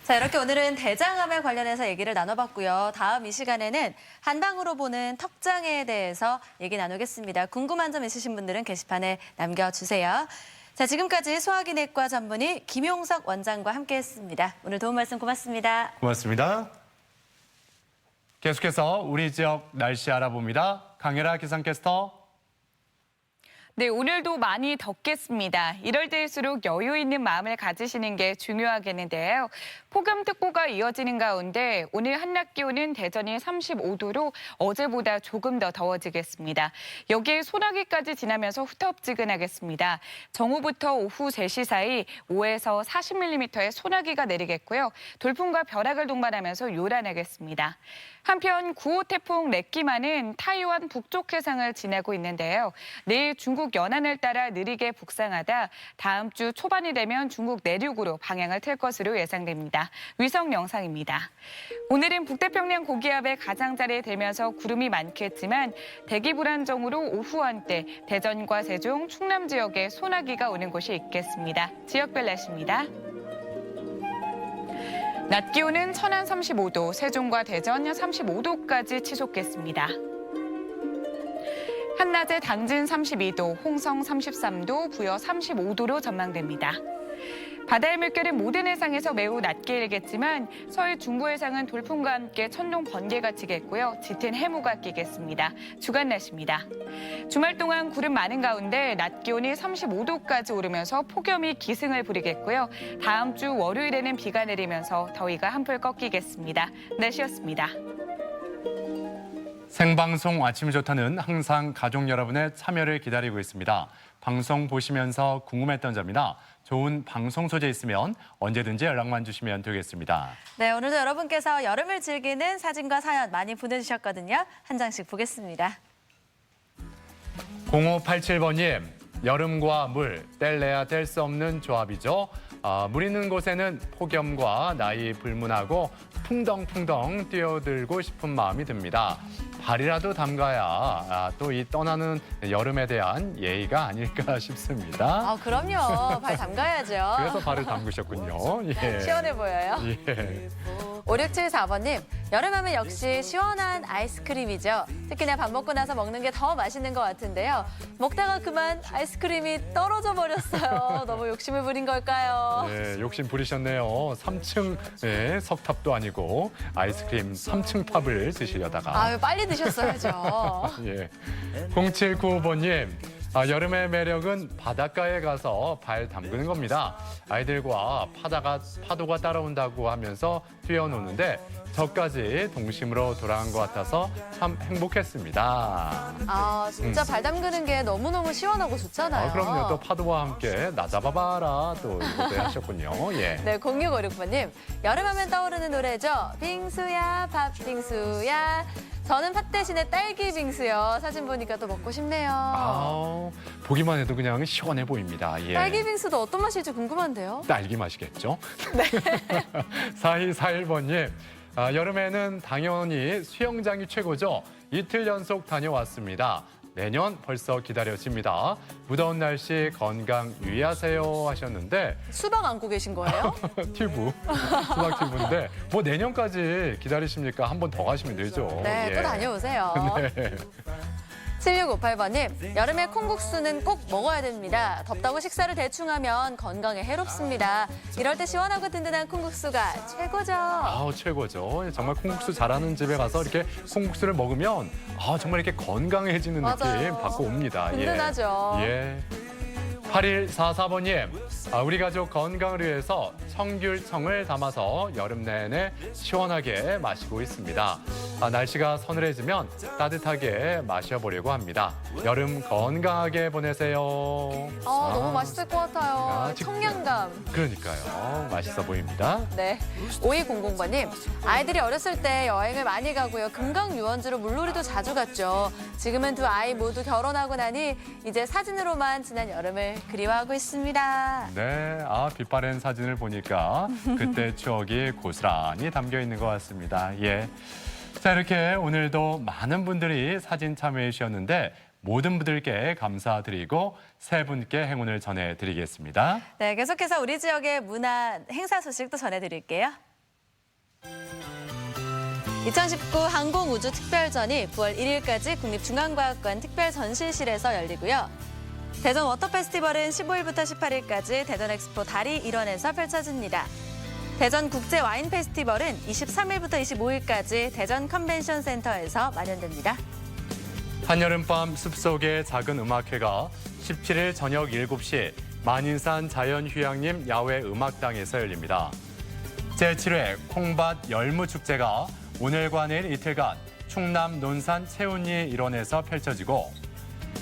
[SPEAKER 2] 자, 이렇게 오늘은 대장암에 관련해서 얘기를 나눠봤고요. 다음 이 시간에는 한방으로 보는 턱장애에 대해서 얘기 나누겠습니다. 궁금한 점 있으신 분들은 게시판에 남겨주세요. 자, 지금까지 소화기내과 전문의 김용석 원장과 함께했습니다. 오늘 도움 말씀 고맙습니다.
[SPEAKER 1] 고맙습니다. 계속해서 우리 지역 날씨 알아봅니다. 강혜라 기상캐스터.
[SPEAKER 3] 네, 오늘도 많이 덥겠습니다. 이럴 때일수록 여유 있는 마음을 가지시는 게 중요하겠는데요. 폭염특보가 이어지는 가운데 오늘 한낮 기온은 대전이 35도로 어제보다 조금 더 더워지겠습니다. 여기에 소나기까지 지나면서 후텁지근하겠습니다. 정오부터 오후 3시 사이 5에서 40mm의 소나기가 내리겠고요. 돌풍과 벼락을 동반하면서 요란하겠습니다. 한편 9호 태풍 렉기만은 타이완 북쪽 해상을 지나고 있는데요. 내일 중국 연안을 따라 느리게 북상하다 다음 주 초반이 되면 중국 내륙으로 방향을 틀 것으로 예상됩니다. 위성 영상입니다. 오늘은 북태평양 고기압의 가장자리에 들면서 구름이 많겠지만 대기 불안정으로 오후 한때 대전과 세종, 충남 지역에 소나기가 오는 곳이 있겠습니다. 지역별 날씨입니다. 낮 기온은 천안 35도, 세종과 대전 35도까지 치솟겠습니다. 한낮에 당진 32도, 홍성 33도, 부여 35도로 전망됩니다. 바다의 물결은 모든 해상에서 매우 낮게 일겠지만 서해 중부 해상은 돌풍과 함께 천둥 번개가 치겠고요. 짙은 해무가 끼겠습니다. 주간 날씨입니다. 주말 동안 구름 많은 가운데 낮 기온이 35도까지 오르면서 폭염이 기승을 부리겠고요. 다음 주 월요일에는 비가 내리면서 더위가 한풀 꺾이겠습니다. 날씨였습니다.
[SPEAKER 1] 생방송 아침 좋다는 항상 가족 여러분의 참여를 기다리고 있습니다. 방송 보시면서 궁금했던 점이나 좋은 방송 소재 있으면 언제든지 연락만 주시면 되겠습니다.
[SPEAKER 2] 네, 오늘도 여러분께서 여름을 즐기는 사진과 사연 많이 보내주셨거든요. 한 장씩 보겠습니다.
[SPEAKER 1] 0587번님, 여름과 물, 뗄래야 뗄 수 없는 조합이죠. 물 있는 곳에는 폭염과 나이 불문하고 풍덩풍덩 뛰어들고 싶은 마음이 듭니다. 발이라도 담가야 또 이 떠나는 여름에 대한 예의가 아닐까 싶습니다.
[SPEAKER 2] 그럼요. 발 담가야죠.
[SPEAKER 1] 그래서 발을 담그셨군요. 예.
[SPEAKER 2] 시원해 보여요.
[SPEAKER 1] 예.
[SPEAKER 2] 5674번님, 여름하면 역시 시원한 아이스크림이죠. 특히나 밥 먹고 나서 먹는 게 더 맛있는 것 같은데요. 먹다가 그만 아이스크림이 떨어져 버렸어요. 너무 욕심을 부린 걸까요?
[SPEAKER 1] 네, 욕심 부리셨네요. 3층 석탑도 아니고 아이스크림 3층 탑을 드시려다가.
[SPEAKER 2] 아유, 빨리 드셨어야죠.
[SPEAKER 1] 예. 0795번님, 여름의 매력은 바닷가에 가서 발 담그는 겁니다. 아이들과 파도가 따라온다고 하면서 뛰어노는데 저까지 동심으로 돌아간 것 같아서 참 행복했습니다.
[SPEAKER 2] 진짜 발 담그는 게 너무너무 시원하고 좋잖아요.
[SPEAKER 1] 그럼요. 또 파도와 함께 나 잡아봐라 또 이것도 하셨군요. 예.
[SPEAKER 2] 네, 0656번님, 여름하면 떠오르는 노래죠. 빙수야, 팥빙수야. 저는 팥 대신에 딸기 빙수요. 사진 보니까 또 먹고 싶네요.
[SPEAKER 1] 보기만 해도 그냥 시원해 보입니다. 예.
[SPEAKER 2] 딸기 빙수도 어떤 맛일지 궁금한데요.
[SPEAKER 1] 딸기 맛이겠죠?
[SPEAKER 2] 네.
[SPEAKER 1] 4241번님, 여름에는 당연히 수영장이 최고죠. 이틀 연속 다녀왔습니다. 내년 벌써 기다려집니다. 무더운 날씨 건강 유의하세요 하셨는데
[SPEAKER 2] 수박 안고 계신 거예요?
[SPEAKER 1] 튜브, 수박 튜브인데 뭐 내년까지 기다리십니까? 한 번 더 가시면 되죠.
[SPEAKER 2] 네, 또 다녀오세요.
[SPEAKER 1] 네.
[SPEAKER 2] 7658번님, 여름에 콩국수는 꼭 먹어야 됩니다. 덥다고 식사를 대충 하면 건강에 해롭습니다. 이럴 때 시원하고 든든한 콩국수가 최고죠.
[SPEAKER 1] 최고죠. 정말 콩국수 잘하는 집에 가서 이렇게 콩국수를 먹으면 정말 이렇게 건강해지는 느낌 받고 옵니다.
[SPEAKER 2] 든든하죠.
[SPEAKER 1] 예. 8144번님, 우리 가족 건강을 위해서 청귤청을 담아서 여름 내내 시원하게 마시고 있습니다. 날씨가 서늘해지면 따뜻하게 마셔보려고 합니다. 여름 건강하게 보내세요.
[SPEAKER 2] 너무 맛있을 것 같아요. 청량감.
[SPEAKER 1] 그러니까요. 맛있어 보입니다.
[SPEAKER 2] 네. 5200번님, 아이들이 어렸을 때 여행을 많이 가고요. 금강 유원지로 물놀이도 자주 갔죠. 지금은 두 아이 모두 결혼하고 나니 이제 사진으로만 지난 여름을 그리워하고 있습니다.
[SPEAKER 1] 네, 빛바랜 사진을 보니까 그때 추억이 고스란히 담겨 있는 것 같습니다. 예. 자, 이렇게 오늘도 많은 분들이 사진 참여해 주셨는데 모든 분들께 감사드리고 세 분께 행운을 전해드리겠습니다.
[SPEAKER 2] 네, 계속해서 우리 지역의 문화 행사 소식도 전해드릴게요. 2019 항공우주특별전이 9월 1일까지 국립중앙과학관 특별전시실에서 열리고요. 대전 워터페스티벌은 15일부터 18일까지 대전 엑스포 다리 1원에서 펼쳐집니다. 대전 국제 와인 페스티벌은 23일부터 25일까지 대전 컨벤션 센터에서 마련됩니다.
[SPEAKER 1] 한여름밤 숲속의 작은 음악회가 17일 저녁 7시 만인산 자연휴양림 야외 음악당에서 열립니다. 제7회 콩밭 열무축제가 오늘과 내일 이틀간 충남 논산 채운리 일원에서 펼쳐지고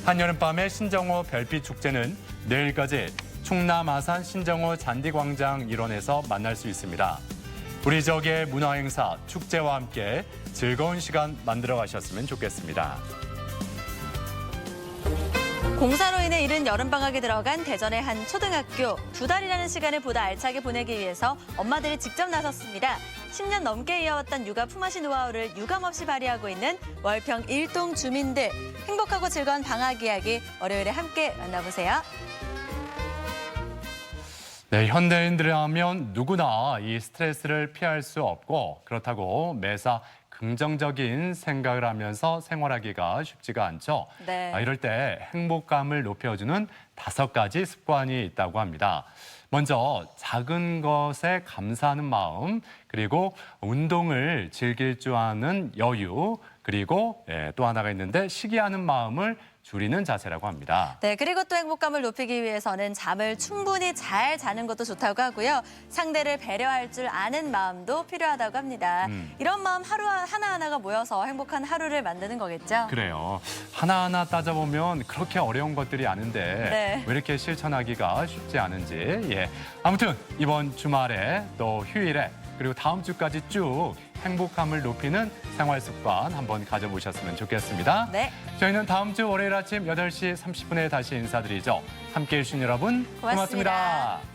[SPEAKER 1] 한여름밤의 신정호 별빛축제는 내일까지 충남 아산 신정호 잔디광장 일원에서 만날 수 있습니다. 우리 지역의 문화행사, 축제와 함께 즐거운 시간 만들어 가셨으면 좋겠습니다.
[SPEAKER 2] 공사로 인해 이른 여름방학이 들어간 대전의 한 초등학교. 2달이라는 시간을 보다 알차게 보내기 위해서 엄마들이 직접 나섰습니다. 10년 넘게 이어왔던 육아 품앗이 노하우를 유감없이 발휘하고 있는 월평 일동 주민들. 행복하고 즐거운 방학 이야기 월요일에 함께 만나보세요.
[SPEAKER 1] 네, 현대인들이라면 누구나 이 스트레스를 피할 수 없고 그렇다고 매사 긍정적인 생각을 하면서 생활하기가 쉽지가 않죠.
[SPEAKER 2] 네.
[SPEAKER 1] 이럴 때 행복감을 높여주는 5가지 습관이 있다고 합니다. 먼저 작은 것에 감사하는 마음, 그리고 운동을 즐길 줄 아는 여유, 그리고 또 하나가 있는데 시기하는 마음을 줄이는 자세라고 합니다.
[SPEAKER 2] 네, 그리고 또 행복감을 높이기 위해서는 잠을 충분히 잘 자는 것도 좋다고 하고요. 상대를 배려할 줄 아는 마음도 필요하다고 합니다. 이런 마음 하나하나가 모여서 행복한 하루를 만드는 거겠죠?
[SPEAKER 1] 그래요. 하나하나 따져보면 그렇게 어려운 것들이 아닌데
[SPEAKER 2] 네.
[SPEAKER 1] 왜 이렇게 실천하기가 쉽지 않은지. 예. 아무튼 이번 주말에 또 휴일에 그리고 다음 주까지 쭉 행복함을 높이는 생활 습관 한번 가져보셨으면 좋겠습니다.
[SPEAKER 2] 네.
[SPEAKER 1] 저희는 다음 주 월요일 아침 8시 30분에 다시 인사드리죠. 함께해 주신 여러분
[SPEAKER 2] 고맙습니다.
[SPEAKER 1] 고맙습니다.